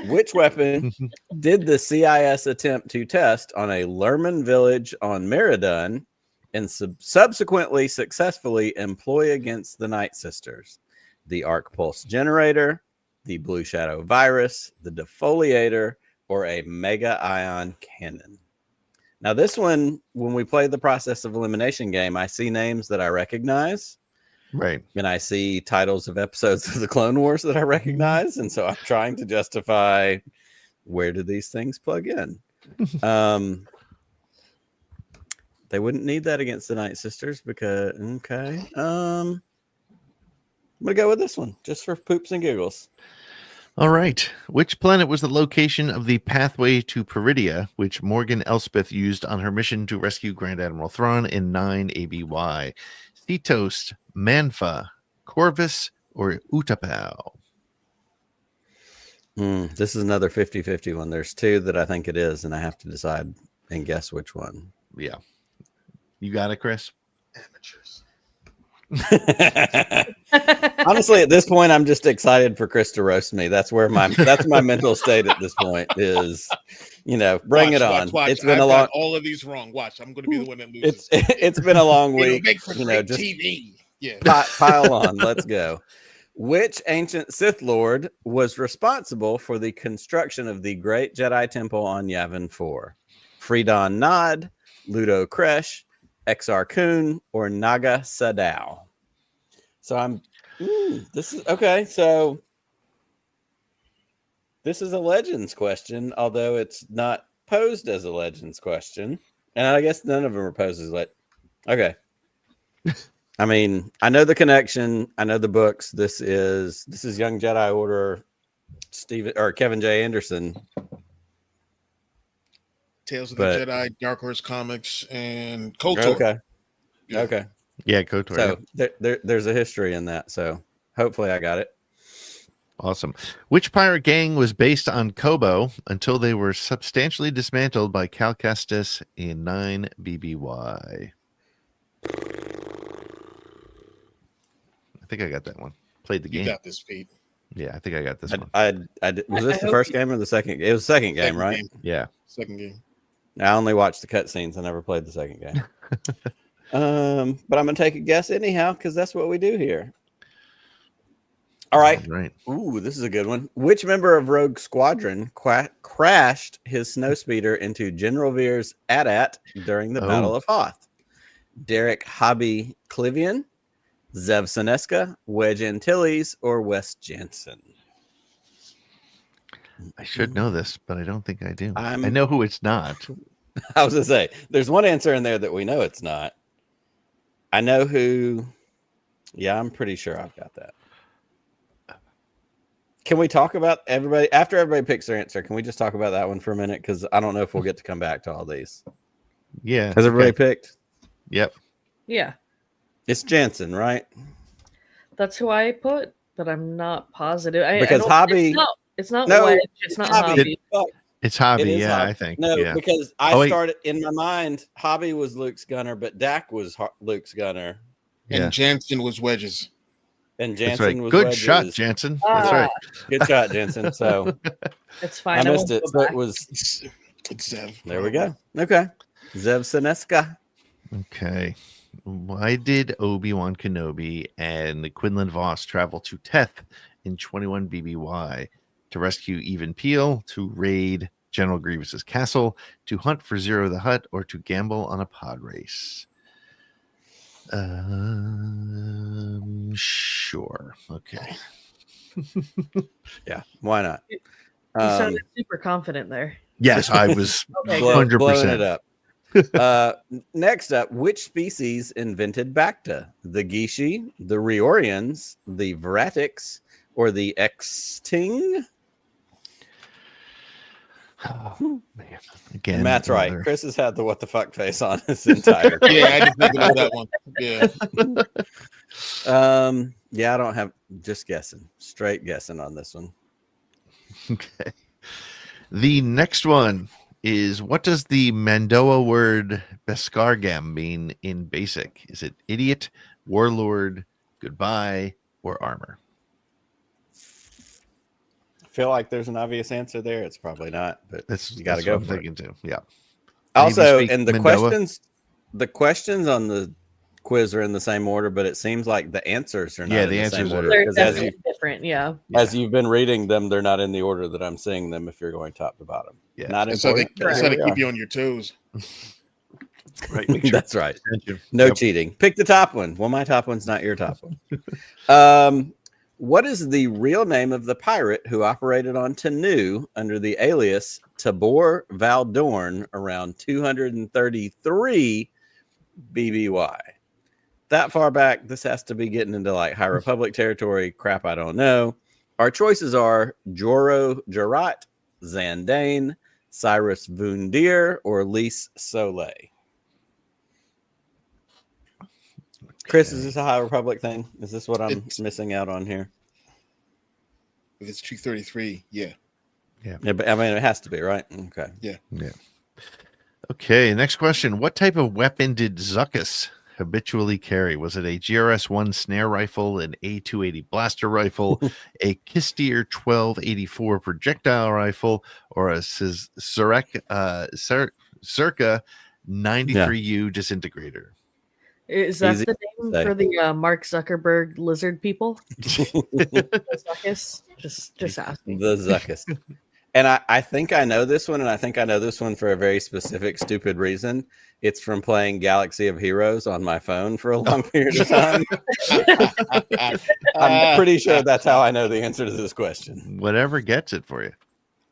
Which weapon did the CIS attempt to test on a Lerman village on Meridun and subsequently successfully employ against the Night Sisters? The Arc Pulse Generator, the Blue Shadow Virus, the Defoliator, or a Mega Ion Cannon? Now, this one, when we play the Process of Elimination game, I see names that I recognize. Right. And I see titles of episodes of the Clone Wars that I recognize. And so I'm trying to justify, where do these things plug in? They wouldn't need that against the Night Sisters because, okay. I'm going to go with this one just for poops and giggles. All right. Which planet was the location of the pathway to Peridia, which Morgan Elspeth used on her mission to rescue Grand Admiral Thrawn in 9 ABY? Thetos, Manfa, Corvus, or Utapau? This is another 50-50 one. There's two that I think it is, and I have to decide and guess which one. Yeah. You got it, Chris? Amateurs. Honestly, at this point, I'm just excited for Chris to roast me. That's my mental state at this point is, bring it on. Watch. It's been I've a long. got all of these wrong. Watch, I'm going to be the one that loses. It's been a long week. Make for great just TV. Yeah. Pile on. Let's go. Which ancient Sith Lord was responsible for the construction of the Great Jedi Temple on Yavin 4? Freedon Nod, Ludo Kresh, Exar Kun, or Naga Sadao? So this is okay. So this is a Legends question, although it's not posed as a Legends question. And I guess none of them are posed as okay. I mean, I know the connection. I know the books. This is Young Jedi Order, Kevin J. Anderson. Tales of the Jedi, Dark Horse Comics, and KOTOR. Okay. Okay. Yeah, KOTOR. So there's a history in that. So hopefully I got it. Awesome. Which pirate gang was based on Kobo until they were substantially dismantled by Cal Kestis in 9 BBY? I think I got that one. Played the game. You got this, Pete. Yeah, I think I got this one. I did. Was this the first game or the second? It was the second game, right? Yeah. Second game. I only watched the cutscenes. I never played the second game. But I'm going to take a guess anyhow, because that's what we do here. All right. Right. Ooh, this is a good one. Which member of Rogue Squadron crashed his snowspeeder into General Veer's AT-AT during the Battle of Hoth? Derek Hobby Clivian, Zev Sineska, Wedge Antilles, or Wes Jansen? I should know this, but I don't think I do. I I'm- know who it's not. I was going to say, there's one answer in there that we know it's not. I know who. Yeah, I'm pretty sure I've got that. Can we talk about everybody after everybody picks their answer? Can we just talk about that one for a minute? Because I don't know if we'll get to come back to all these. Yeah. Has everybody okay. picked? Yep. Yeah, It's Jansen, right? that's who I put, but I'm not positive. Because Hobby. It's not No, Wedge. It's not Hobby. Hobby. It's Hobby. It is Yeah, Hobby. I think. No, yeah. because Oh, wait. started in my mind, Hobby was Luke's gunner, but Dak was Luke's gunner, And Yeah. Jansen was wedges. and That's Jansen right. was Good Wedges. shot, Jansen. That's right. Good shot, Jansen. So It's fine. I won't missed it. go So it back. was. It's Zev. There we go. Okay, Zev Sineska. Okay. Why did Obi-Wan Kenobi and Quinlan Voss travel to Teth in 21 BBY to rescue Even Peel, to raid General Grievous's castle, to hunt for Zero the Hutt, or to gamble on a pod race? Sure. Okay. Yeah, why not? You sounded super confident there. Yes, I was Okay, Blowing 100%. it up. Next up, which species invented Bacta? The Gishi, the Riorians, the Vratics, or the Exting? Oh, man. Again, Matt's right. another- Chris has had the what the fuck face on his entire. Yeah, I just think about that one. Yeah. Yeah, I don't have just guessing, straight guessing on this one. Okay. The next one is, what does the Mandoa word Beskargam mean in basic? Is it idiot, warlord, goodbye, or armor? I feel like there's an obvious answer there. It's probably not, but That's you got to that's go what I'm for it. thinking too. Yeah. Also, speak and the Mandoa? questions on the quiz are in the same order, but it seems like the answers are not Yeah, in the the same answers are- order. They're 'Cause as definitely different. Yeah. as you've been reading them, they're not in the order that I'm seeing them if you're going top to bottom. Yeah. Not That's how they, important. but that's here how they we keep are. you on your toes. Right. Make sure That's right. attention. No Yep. cheating. Pick the top one. Well, my top one's not your top one. What is the real name of the pirate who operated on Tanu under the alias Tabor Valdorn around 233 BBY? That far back, this has to be getting into like High Republic territory. Crap, I don't know. Our choices are Joro Jarat, Zandane, Cyrus Vundir, or Lise Soleil. Chris, is this a High Republic thing? Is this what I'm It's- missing out on here? If it's 233, yeah. Yeah, but I mean, it has to be, right? Okay. Yeah. Okay. Next question. What type of weapon did Zuckus habitually carry? Was it a GRS-1 snare rifle, an A280 blaster rifle, a Kistier 1284 projectile rifle, or a Circa 93U disintegrator? Is that Easy the name say. for the Mark Zuckerberg lizard people? Zuckus? Just asking. The Zuckus. And I think I know this one, and I think I know this one for a very specific, stupid reason. It's from playing Galaxy of Heroes on my phone for a long period of time. I'm pretty sure that's how I know the answer to this question. Whatever gets it for you.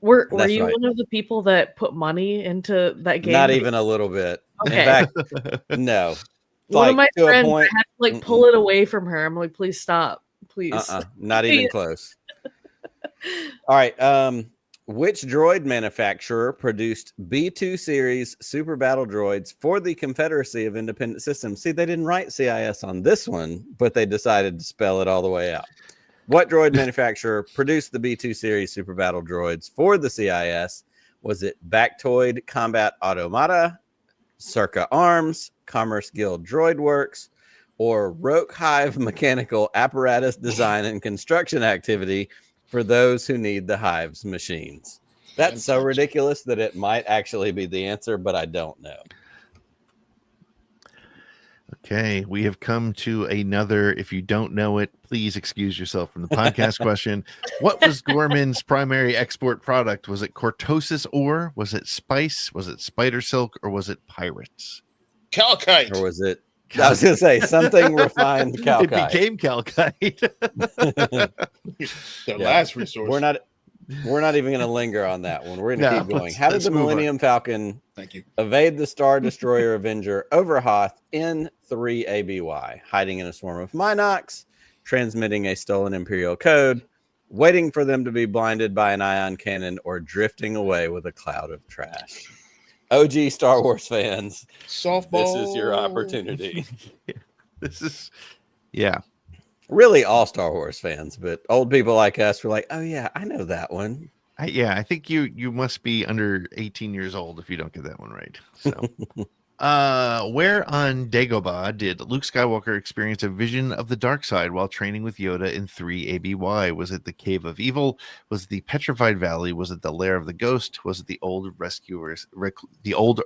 Were That's you right. one of the people that put money into that game? Not even a little bit. Okay. In fact, no. One of my to a friends, point- I had to like pull it away from her. I'm like, please stop, please. Not even Please. close. All right. Which droid manufacturer produced B2 series super battle droids for the Confederacy of Independent Systems? See, they didn't write CIS on this one, but they decided to spell it all the way out. What droid manufacturer produced the B2 series super battle droids for the CIS? Was it Bactoid Combat Automata, Circa Arms, Commerce Guild Droid Works, or Roke Hive Mechanical Apparatus Design and Construction Activity for those who need the Hive's machines? That's so ridiculous that it might actually be the answer, but I don't know. Okay, we have come to another. If you don't know it, please excuse yourself from the podcast question. What was Gorman's primary export product? Was it cortosis ore? Was it spice? Was it spider silk? Or was it pirates? Calcite. Or was it I was going to say something refined calcite. It became calcite. Their last resource. We're not even going to linger on that one. We're going to keep going. How did the move on. Millennium Falcon evade the Star Destroyer Avenger over Hoth in 3 ABY, hiding in a swarm of Minox, transmitting a stolen Imperial code, waiting for them to be blinded by an ion cannon, or drifting away with a cloud of trash? OG Star Wars fans, softball. This is your opportunity. This is, yeah. Really, all Star Wars fans, but old people like us were like, "Oh yeah, I know that one." I think you must be under 18 years old if you don't get that one right. So, where on Dagobah did Luke Skywalker experience a vision of the dark side while training with Yoda in 3 ABY? Was it the Cave of Evil? Was it the Petrified Valley? Was it the Lair of the Ghost? Was it the old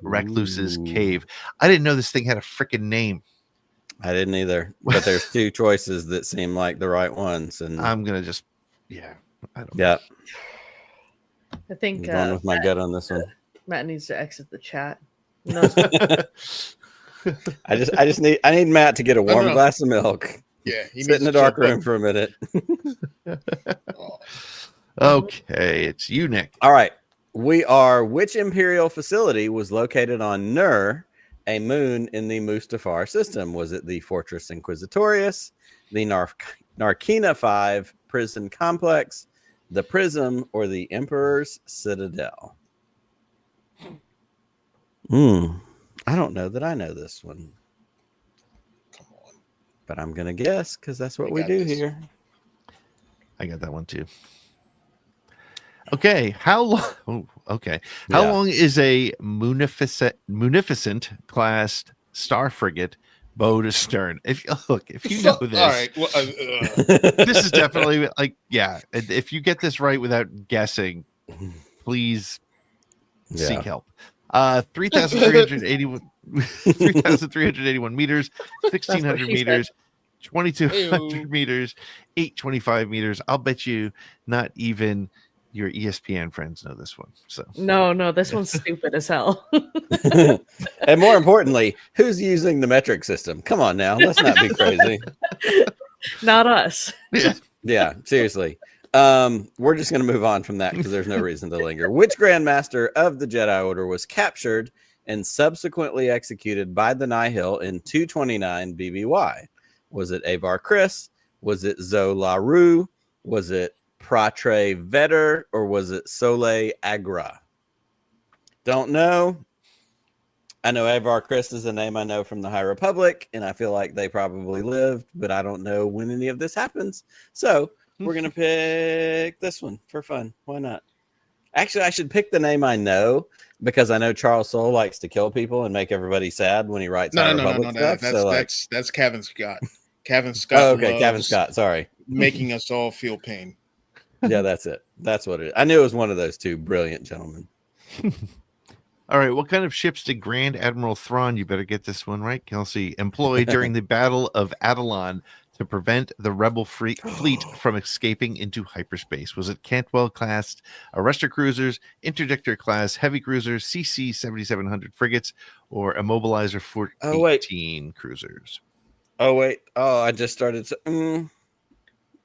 Recluse's Cave? I didn't know this thing had a freaking name. I didn't either, but there's 2 choices that seem like the right ones, and I'm gonna just, I don't know. Yeah. I think going with my gut on this one. Matt needs to exit the chat. I need Matt to get a warm glass of milk. Yeah, he sit in the dark room for a minute. Okay, it's you, Nick. All right, which Imperial facility was located on Nur, a moon in the Mustafar system? Was it the Fortress Inquisitorius, the Narkina 5 prison complex, the Prism, or the Emperor's Citadel? I don't know that I know this one. Come on. But I'm going to guess because that's what we do here. I got that one too. Okay. How long? How long is a munificent class star frigate bow to stern? If you know this, all right. Well, this is definitely if you get this right without guessing, please seek help. 3,381 meters, 1,600 meters, 2,200 meters, 825 meters. I'll bet you not even your ESPN friends know this one. So no, this one's stupid as hell. And more importantly, who's using the metric system? Come on now, let's not be crazy. Not us. Yeah, seriously. We're just going to move on from that because there's no reason to linger. Which Grandmaster of the Jedi Order was captured and subsequently executed by the Nihil in 229 BBY? Was it Avar Chris? Was it Zoe LaRue? Was it Pratre Vetter? Or was it Soleil Agra? Don't know. I know Avar Chris is a name I know from the High Republic, and I feel like they probably lived, but I don't know when any of this happens. So we're going to pick this one for fun. Why not? Actually, I should pick the name I know because I know Charles Soule likes to kill people and make everybody sad when he writes High Republic stuff. That's Kevin Scott. Kevin Scott. Oh, okay, Kevin Scott. Sorry. Making us all feel pain. Yeah, that's it. That's what it is. I knew it was one of those 2 brilliant gentlemen. All right. What kind of ships did Grand Admiral Thrawn, you better get this one right, Kelsey, employ during the Battle of Adelon to prevent the rebel fleet from escaping into hyperspace? Was it Cantwell class arrestor cruisers, interdictor class heavy cruisers, CC 7700 frigates, or immobilizer 14 cruisers? Oh wait! Oh, I just started. You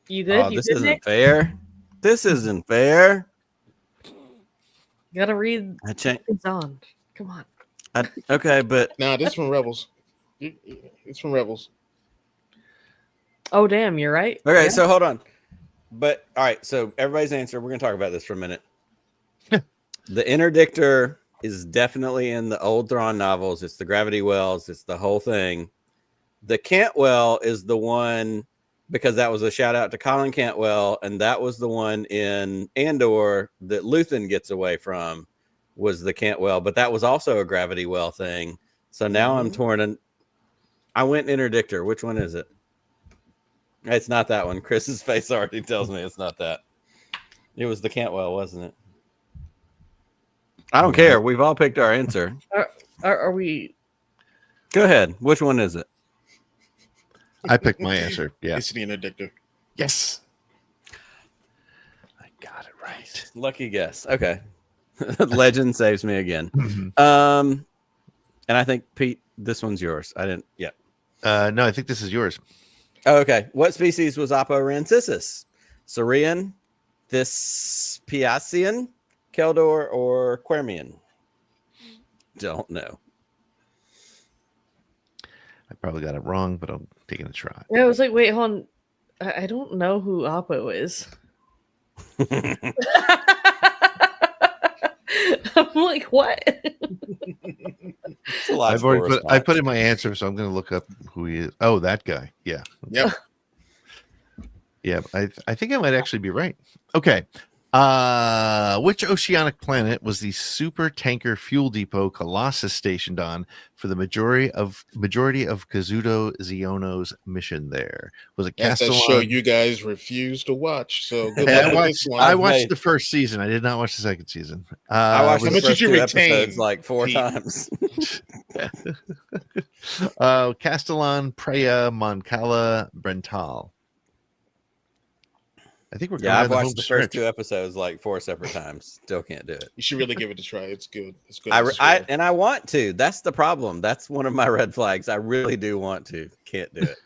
good? Oh, this isn't fair. This isn't fair. You gotta read. It's on. Come on. Okay, but nah, this from Rebels. It's from Rebels. Oh, damn, you're right. Okay, so hold on. But all right, so everybody's answer. We're gonna talk about this for a minute. The interdictor is definitely in the old Thrawn novels. It's the gravity wells. It's the whole thing. The Cantwell is the one because that was a shout out to Colin Cantwell, and that was the one in Andor that Luthen gets away from. Was the Cantwell, but that was also a gravity well thing. So now I'm torn. And I went interdictor. Which one is it? It's not that one. Chris's face already tells me it's not that. It was the Cantwell, wasn't it? I don't care. We've all picked our answer. Are we? Go ahead. Which one is it? I picked my answer. Yeah. It's the interdictor. Yes. I got it right. Lucky guess. Okay. Legend saves me again. Mm-hmm. And I think, Pete, this one's yours. I didn't. Yeah. No, I think this is yours. Oh, okay. What species was Aporantisis? Saurian, Thespiacian, Keldor, or Quermian? Don't know. I probably got it wrong, but I'm taking a try. Yeah, I was like, wait, hold on. I don't know who Oppo is. I'm like, what? I put in my answer, so I'm going to look up who he is. Oh, that guy. Yeah. Yep. Yeah, I think I might actually be right. Okay. Which oceanic planet was the super tanker fuel depot Colossus stationed on for the majority of Kazuto Xiono's mission there? Was it That's Castellan? a show you guys refuse to watch. So good Hey, luck with this one. I watched the first season. I did not watch the second season. I watched how the much first did you two retain, episodes like 4 Pete? times. Castellan, Preya, Moncala, Brental. I think we're going I've down watched home the stretch. first 2 episodes like 4 separate times. Still can't do it. You should really give it a try. It's good. It's good. And I want to. That's the problem. That's one of my red flags. I really do want to. Can't do it.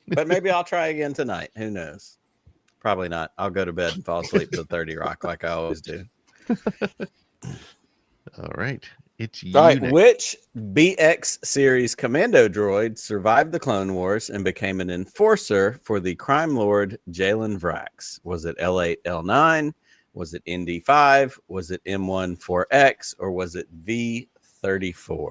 But maybe I'll try again tonight. Who knows? Probably not. I'll go to bed and fall asleep to 30 Rock like I always do. All right. It's you. All right. Which BX series commando droid survived the Clone Wars and became an enforcer for the crime lord Jalen Vrax? Was it L8, L9? Was it ND5? Was it M14X? Or was it V34?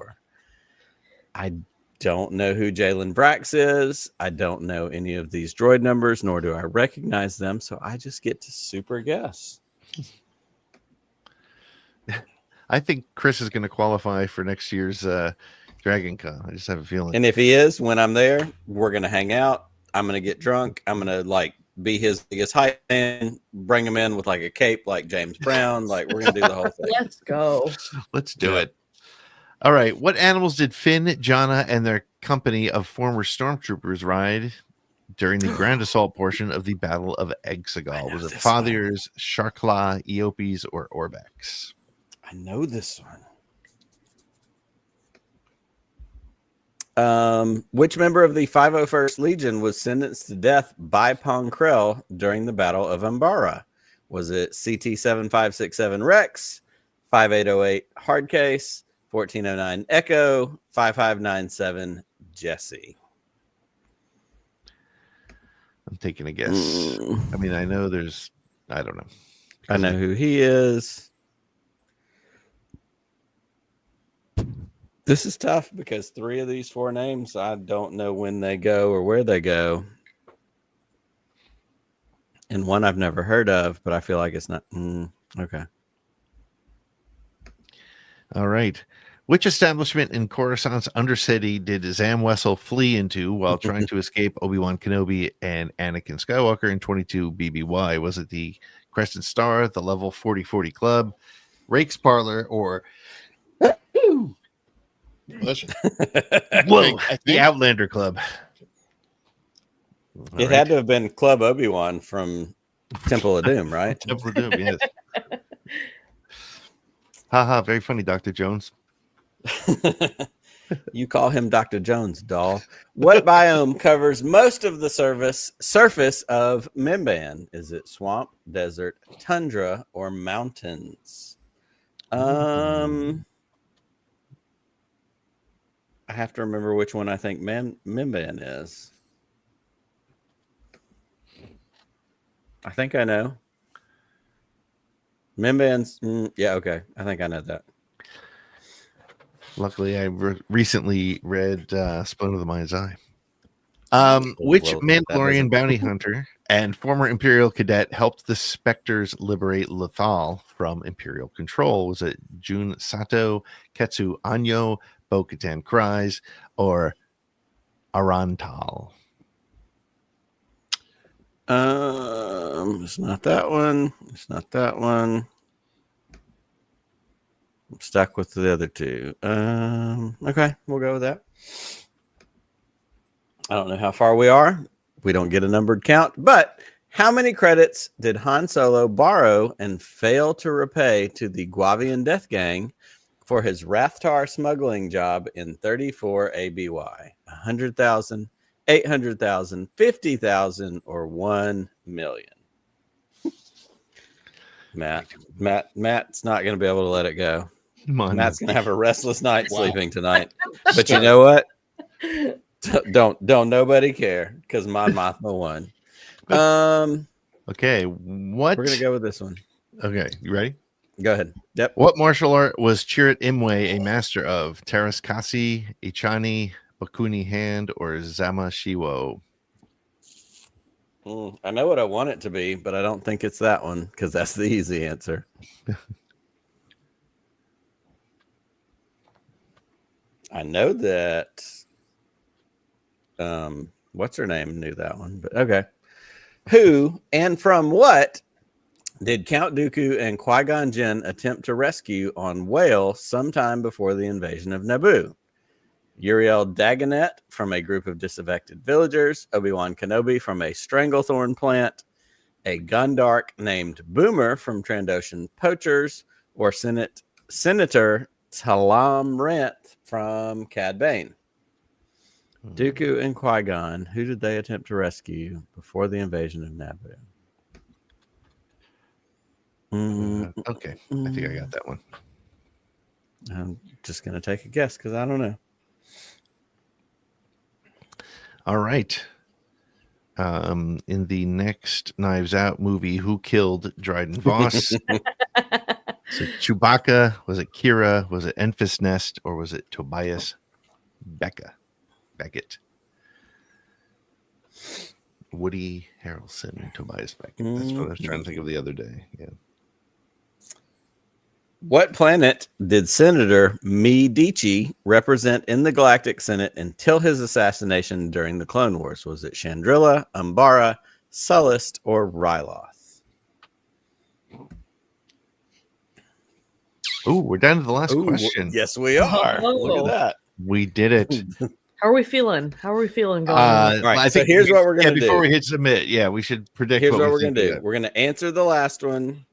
I don't know who Jalen Vrax is. I don't know any of these droid numbers, nor do I recognize them. So I just get to super guess. I think Chris is going to qualify for next year's DragonCon. I just have a feeling. And if he is, when I'm there, we're going to hang out. I'm going to get drunk. I'm going to be his biggest hype man, bring him in with like a cape like James Brown. Like we're going to do the whole thing. Let's go. Let's do it. All right. What animals did Finn, Jonna, and their company of former stormtroopers ride during the ground assault portion of the Battle of Exegol? Was it Fathiers, Sharkla, Eopes, or Orbex? I know this one. Which member of the 501st Legion was sentenced to death by Pong Krell during the Battle of Umbara? Was it CT-7567 Rex, 5808 Hardcase, 1409 Echo, 5597 Jesse? I'm taking a guess. I mean, I know I don't know. I know who he is. This is tough because 3 of these 4 names, I don't know when they go or where they go. And one I've never heard of, but I feel like it's not. Okay. All right. Which establishment in Coruscant's Undercity did Zam Wessel flee into while trying to escape Obi-Wan Kenobi and Anakin Skywalker in 22 BBY? Was it the Crescent Star, the Level 4040 Club, Rake's Parlor, or the Outlander Club? It had to have been Club Obi-Wan from Temple of Doom, right? Temple of Doom, yes. Haha, very funny, Dr. Jones. You call him Dr. Jones, doll. What biome covers most of the surface of Mimban? Is it swamp, desert, tundra, or mountains? I have to remember which one I think Mimban is. I think I know. Mimban's, yeah, okay. I think I know that. Luckily, I recently read Split of the Mind's Eye. Which Mandalorian bounty hunter and former Imperial cadet helped the Spectres liberate Lothal from Imperial control? Was it Jun Sato, Ketsu Anyo, Bo-Katan Kryze, or Arantal? It's not that one. It's not that one. I'm stuck with the other 2. Okay, we'll go with that. I don't know how far we are. We don't get a numbered count, but how many credits did Han Solo borrow and fail to repay to the Guavian Death Gang for his Rathtar smuggling job in 34 ABY? 100,000, 800,000, 50,000, or 1 million? Matt's not going to be able to let it go. Matt's going to have a restless night sleeping tonight. But you know what? Don't nobody care because Mon Mothma won. Okay, what? We're going to go with this one. Okay, you ready? Go ahead. Yep. What martial art was Chirrut Imwe a master of? Teras Kasi, Ichani, Bakuni Hand, or Zama Shiwo? I know what I want it to be, but I don't think it's that one because that's the easy answer. I know that what's her name knew that one, but okay. Who and from what did Count Dooku and Qui-Gon Jinn attempt to rescue on Whale sometime before the invasion of Naboo? Uriel Dagonet from a group of disaffected villagers, Obi-Wan Kenobi from a stranglethorn plant, a Gundark named Boomer from Trandoshan poachers, or Senator Talam Ranth from Cad Bane. Dooku and Qui-Gon, who did they attempt to rescue before the invasion of Naboo? Okay, I think I got that one. I'm just going to take a guess because I don't know. All right. In the next Knives Out movie, who killed Dryden Voss? Was it Chewbacca? Was it Kira? Was it Enfys Nest? Or was it Tobias Beckett? Woody Harrelson, Tobias Beckett. That's what I was trying to think of the other day. Yeah. What planet did Senator Medici represent in the Galactic Senate until his assassination during the Clone Wars? Was it Chandrila, Umbara, Sullust, or Ryloth? Oh, we're down to the last question. Yes, we are. Look at that. We did it. How are we feeling? How are we feeling going? All right, I think here's what we're going to do. Before we hit submit, we should predict. Here's what we're going to do. We're going to answer the last one.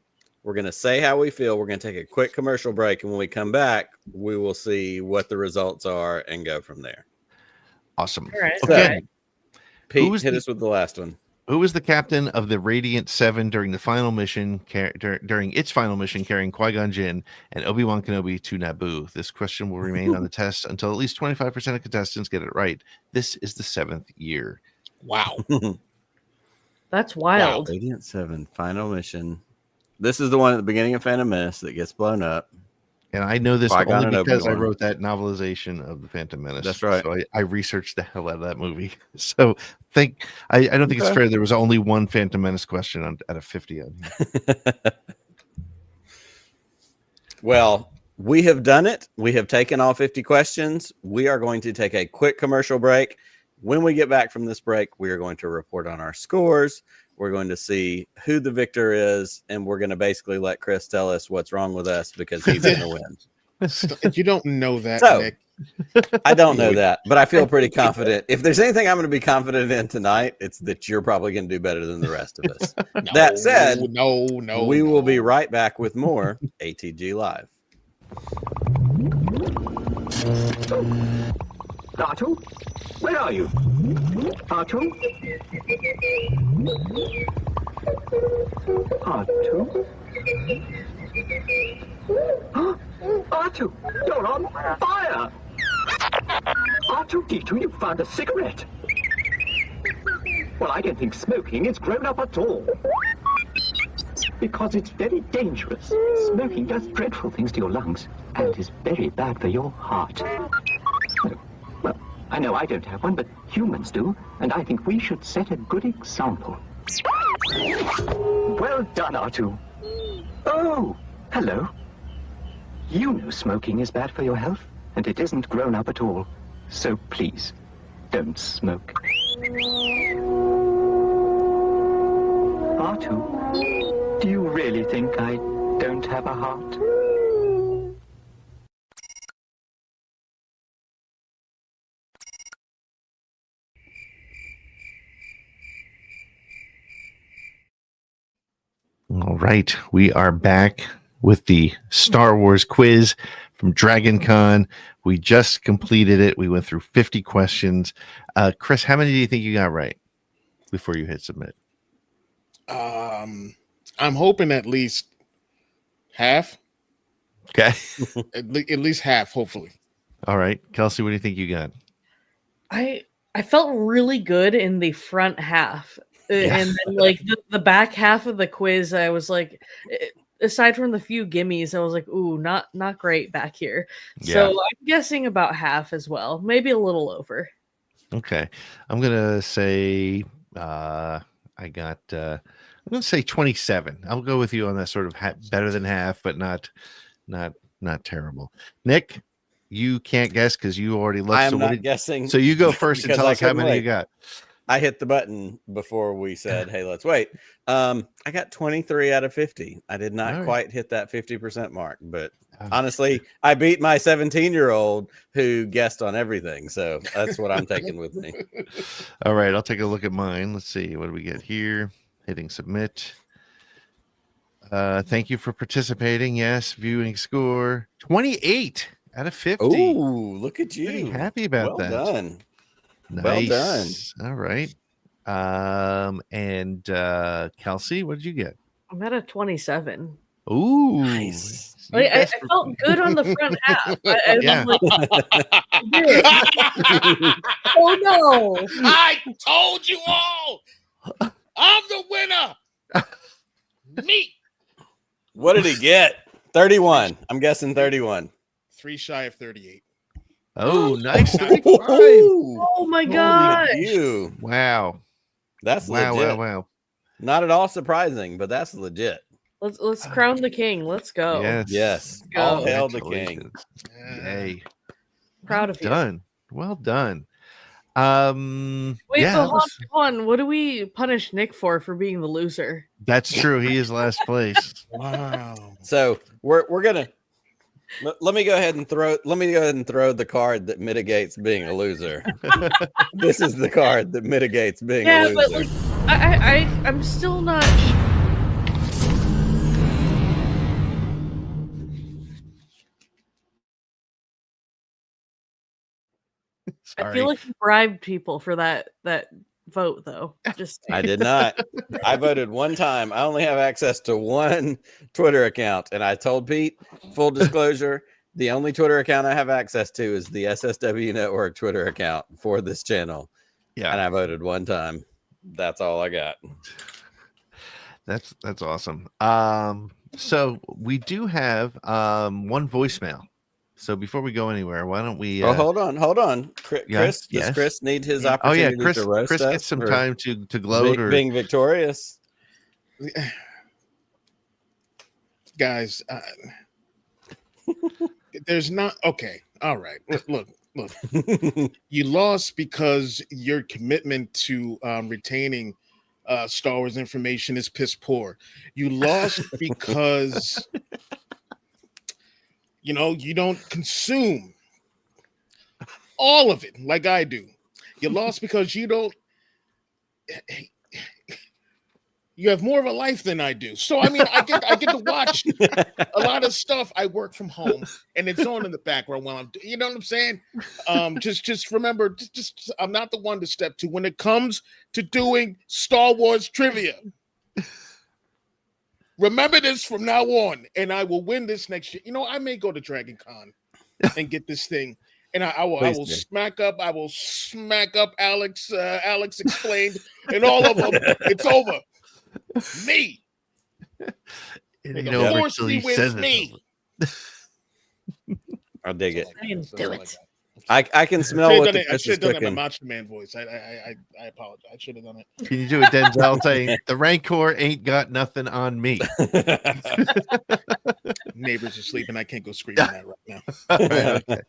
We're going to say how we feel. We're going to take a quick commercial break. And when we come back, we will see what the results are and go from there. Awesome. All right. Okay. Pete, hit us with the last one. Who was the captain of the Radiant 7 during the final mission, during its final mission carrying Qui-Gon Jinn and Obi-Wan Kenobi to Naboo? This question will remain on the test until at least 25% of contestants get it right. This is the 7th year. Wow. That's wild. Radiant 7 final mission. This is the one at the beginning of Phantom Menace that gets blown up. And I know this Qui-Gon only because I Obi-Wan. wrote that novelization of the Phantom Menace. That's right. So I researched the hell out of that movie. So I don't think it's fair. There was only one Phantom Menace question out of 50 on here. Well, we have done it. We have taken all 50 questions. We are going to take a quick commercial break. When we get back from this break, we are going to report on our scores. We're going to see who the victor is, and we're going to basically let Chris tell us what's wrong with us because he's going to win. You don't know that, So, Nick. I don't know that, but I feel pretty confident. If there's anything I'm going to be confident in tonight, it's that you're probably going to do better than the rest of us. That said, we will be right back with more ATG Live. R2? Where are you? R2? R2? R2, you're on fire! R2-D2, you found a cigarette! Well, I don't think smoking is grown up at all. Because it's very dangerous. Smoking does dreadful things to your lungs and is very bad for your heart. Well, I know I don't have one, but humans do, and I think we should set a good example. Well done, R2. Oh, hello. You know smoking is bad for your health, and it isn't grown up at all. So please, don't smoke. R2, do you really think I don't have a heart? All right, we are back with the Star Wars quiz from DragonCon. We just completed it. We went through 50 questions. Chris, how many do you think you got right before you hit submit? I'm hoping at least half. Okay. At least half, hopefully. All right. Kelsey, what do you think you got? I felt really good in the front half. And then like the back half of the quiz, I was like, aside from the few gimmies, I was like, ooh, not great back here. So I'm guessing about half as well, maybe a little over. Okay. I'm gonna say I'm gonna say 27. I'll go with you on that sort of better than half, but not terrible. Nick, you can't guess because you already looked. I'm not guessing. So you go first and tell us how many you got. I hit the button before we said, hey, let's wait. I got 23 out of 50. I did not quite hit that 50% mark, but honestly, I beat my 17-year-old who guessed on everything. So that's what I'm taking with me. All right, I'll take a look at mine. Let's see. What do we get here? Hitting submit. Thank you for participating. Yes, viewing score 28 out of 50. Ooh, look at you. Pretty happy about that. Well done. Nice. Well done. All right. And Kelsey, what did you get? I'm at a 27. Ooh, nice. Like, I felt good on the front half. Oh no! I told you all. I'm the winner. Me. What did he get? 31. I'm guessing 31. 3 shy of 38. Oh, nice. 35. Oh my god! You. Wow. That's legit. Wow. Not at all surprising, but that's legit. Let's crown the king. Let's go. Yes. Go. All hail the king. Yay. Proud of you. Done. Well done. Wait, so hold on. What do we punish Nick for being the loser? That's true. He is last place. Wow. So we're gonna let me go ahead and throw the card that mitigates being a loser. This is the card that mitigates being a loser. But like, I'm still not. I feel like you bribed people for that vote, though. I did not. I voted one time. I only have access to one Twitter account, and I told Pete, full disclosure, the only Twitter account I have access to is the SSW Network Twitter account for this channel. Yeah, and I voted one time. That's all I got. That's awesome. So we do have one voicemail. So before we go anywhere, why don't we? Hold on, Chris. Does Chris need his opportunity to roast Chris us gets some time to gloat or being victorious. Guys, there's not okay. All right, look. You lost because your commitment to retaining Star Wars information is piss poor. You lost because. You don't consume all of it like I do. You lost because you have more of a life than I do. So I mean, I get to watch a lot of stuff. I work from home, and it's on in the background while I'm. You know what I'm saying? Just remember, just I'm not the one to step to when it comes to doing Star Wars trivia. Remember this from now on, and I will win this next year. I may go to DragonCon and get this thing, and I will smack up. I will smack up Alex. Alex Explained, and all of them. It's over. Me. The force be with me. I'll dig it. Do it. I can smell what the I should have done it in my cooking. Macho Man voice. I apologize. I should have done it. Can you do it, Denzel, saying the Rancor ain't got nothing on me? Neighbors are sleeping. I can't go screaming that right now. Okay.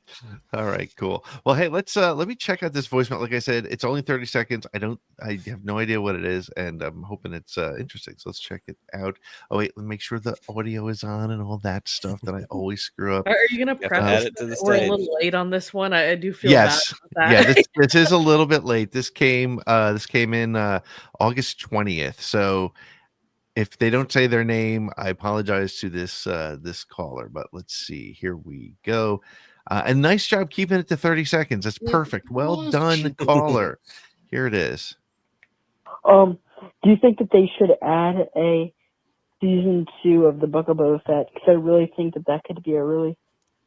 All right, cool. Well, hey, let me check out this voicemail. Like I said, it's only 30 seconds. I have no idea what it is, and I'm hoping it's interesting. So let's check it out. Oh wait, let me make sure the audio is on and all that stuff that I always screw up. Are you gonna preface it to the we're a stage. little late on this one? I do feel Yes. bad about that. Yeah, this is a little bit late. This came in August 20th. So if they don't say their name, I apologize to this this caller. But let's see. Here we go. And nice job keeping it to 30 seconds. That's perfect. Well done, caller. Here it is. Do you think that they should add a season 2 of the Book of Boba Fett? Because I really think that that could be a really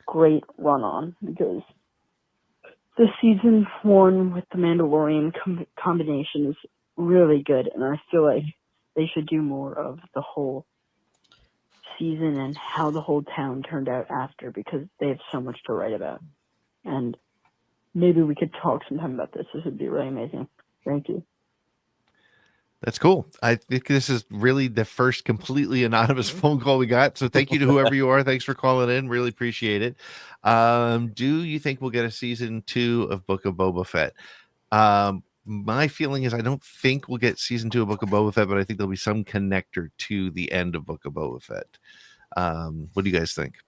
great run-on, because the season 1 with the Mandalorian combination is really good, and I feel like they should do more of the whole season and how the whole town turned out after, because they have so much to write about. And maybe we could talk sometime about this. This would be really amazing. Thank you. That's cool. I think this is really the first completely anonymous phone call we got. So thank you to whoever you are. Thanks for calling in. Really appreciate it. Do you think we'll get a season 2 of Book of Boba Fett? My feeling is I don't think we'll get season 2 of Book of Boba Fett, but I think there'll be some connector to the end of Book of Boba Fett. What do you guys think?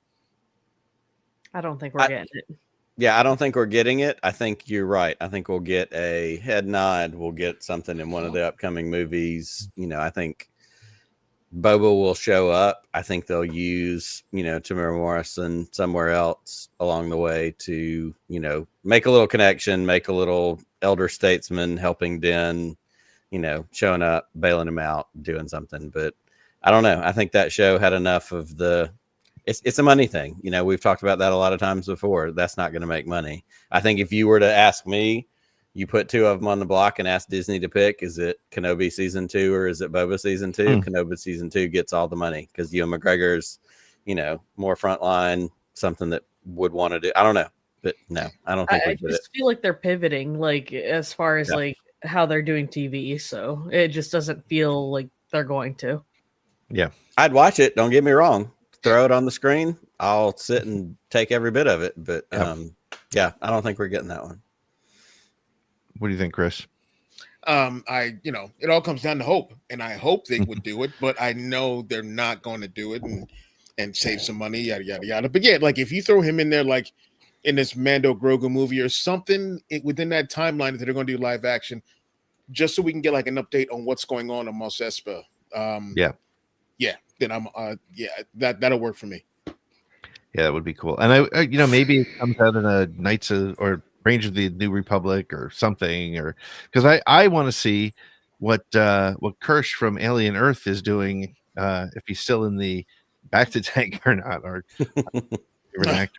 I don't think we're getting it. Yeah, I don't think we're getting it. I think you're right. I think we'll get a head nod. We'll get something in one of the upcoming movies. I think Boba will show up. I think they'll use, Tamara Morrison somewhere else along the way to, make a little connection, make a little elder statesman helping Din, showing up, bailing him out, doing something. But I don't know. I think that show had enough of it's a money thing. We've talked about that a lot of times before. That's not going to make money. I think if you were to ask me, you put 2 of them on the block and ask Disney to pick, is it Kenobi season 2 or is it Boba season 2? Kenobi season 2 gets all the money because Ewan McGregor's, more frontline, something that would want to do. I don't know, but no, I don't think I just feel like they're pivoting, like as far as like how they're doing TV. So it just doesn't feel like they're going to. Yeah, I'd watch it. Don't get me wrong. Throw it on the screen. I'll sit and take every bit of it. But I don't think we're getting that one. What do you think, Chris? It all comes down to hope, and I hope they would do it, but I know they're not going to do it and save some money, yada yada yada. But yeah, like if you throw him in there, like in this Mando Grogu movie or something within that timeline that they're going to do live action, just so we can get like an update on what's going on Mos Espa. Then I'm that'll work for me. Yeah, that would be cool. And I maybe it comes out in a Knights of, or Rangers of the New Republic or something, or because I want to see what Kirsch from Alien Earth is doing, if he's still in the back to tank or not. Or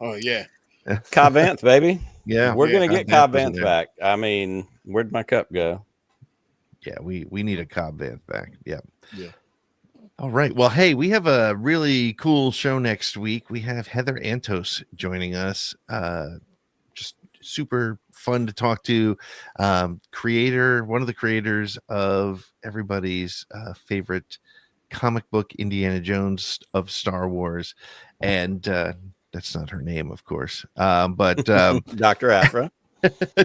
oh yeah, Cobb Vanth, baby. Yeah, we're gonna get Cobb Vanth back. I mean, where'd my cup go? Yeah, we need a Cobb Vanth back. Yeah. Yeah. All right. Well, hey, we have a really cool show next week. We have Heather Antos joining us. Just super fun to talk to. One of the creators of everybody's favorite comic book, Indiana Jones of Star Wars. And that's not her name, of course. But Dr. Afra.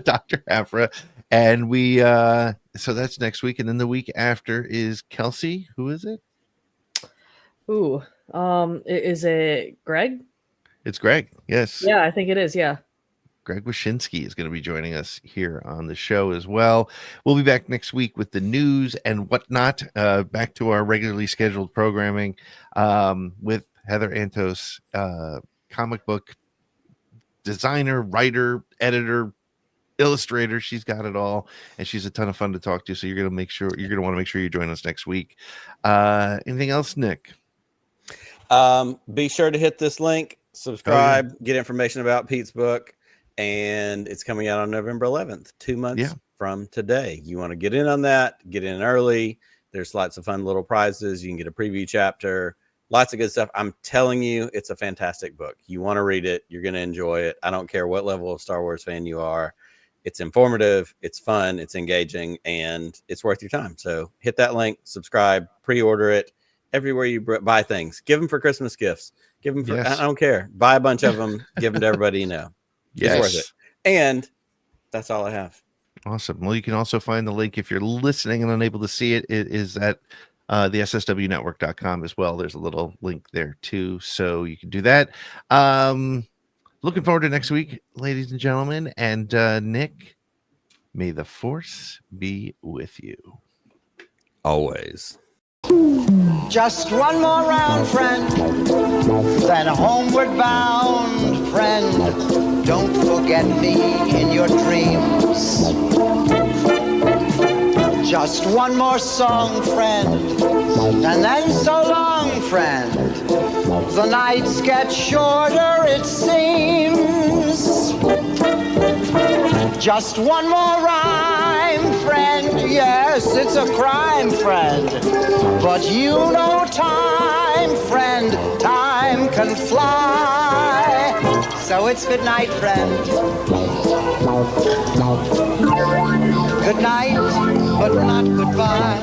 Dr. Afra. And so that's next week. And then the week after is Kelsey. Who is it? Ooh, is it Greg? It's Greg. Yes. Yeah, I think it is. Yeah. Greg Wyszynski is going to be joining us here on the show as well. We'll be back next week with the news and whatnot. Back to our regularly scheduled programming with Heather Antos, comic book designer, writer, editor, illustrator. She's got it all, and she's a ton of fun to talk to. So you're going to want to make sure you join us next week. Anything else, Nick? Be sure to hit this link, subscribe, get information about Pete's book, and it's coming out on November 11th, 2 months from today. You want to get in on that, get in early. There's lots of fun little prizes. You can get a preview chapter, lots of good stuff. I'm telling you, it's a fantastic book. You want to read it. You're going to enjoy it. I don't care what level of Star Wars fan you are. It's informative, it's fun, it's engaging, and it's worth your time. So hit that link, subscribe, pre-order it. Everywhere you buy things, give them for Christmas gifts. Give them for, I don't care. Buy a bunch of them, give them to everybody you know. It's worth it. And that's all I have. Awesome. Well, you can also find the link if you're listening and unable to see it. It is at the sswnetwork.com as well. There's a little link there too. So you can do that. Looking forward to next week, ladies and gentlemen. And Nick, may the force be with you. Always. Just one more round, friend, then homeward bound, friend. Don't forget me in your dreams. Just one more song, friend, and then so long, friend. The nights get shorter, it seems. Just one more rhyme, friend. Yes, it's a crime, friend. But you know time, friend. Time can fly. So it's good night, friend. Good night, but not goodbye.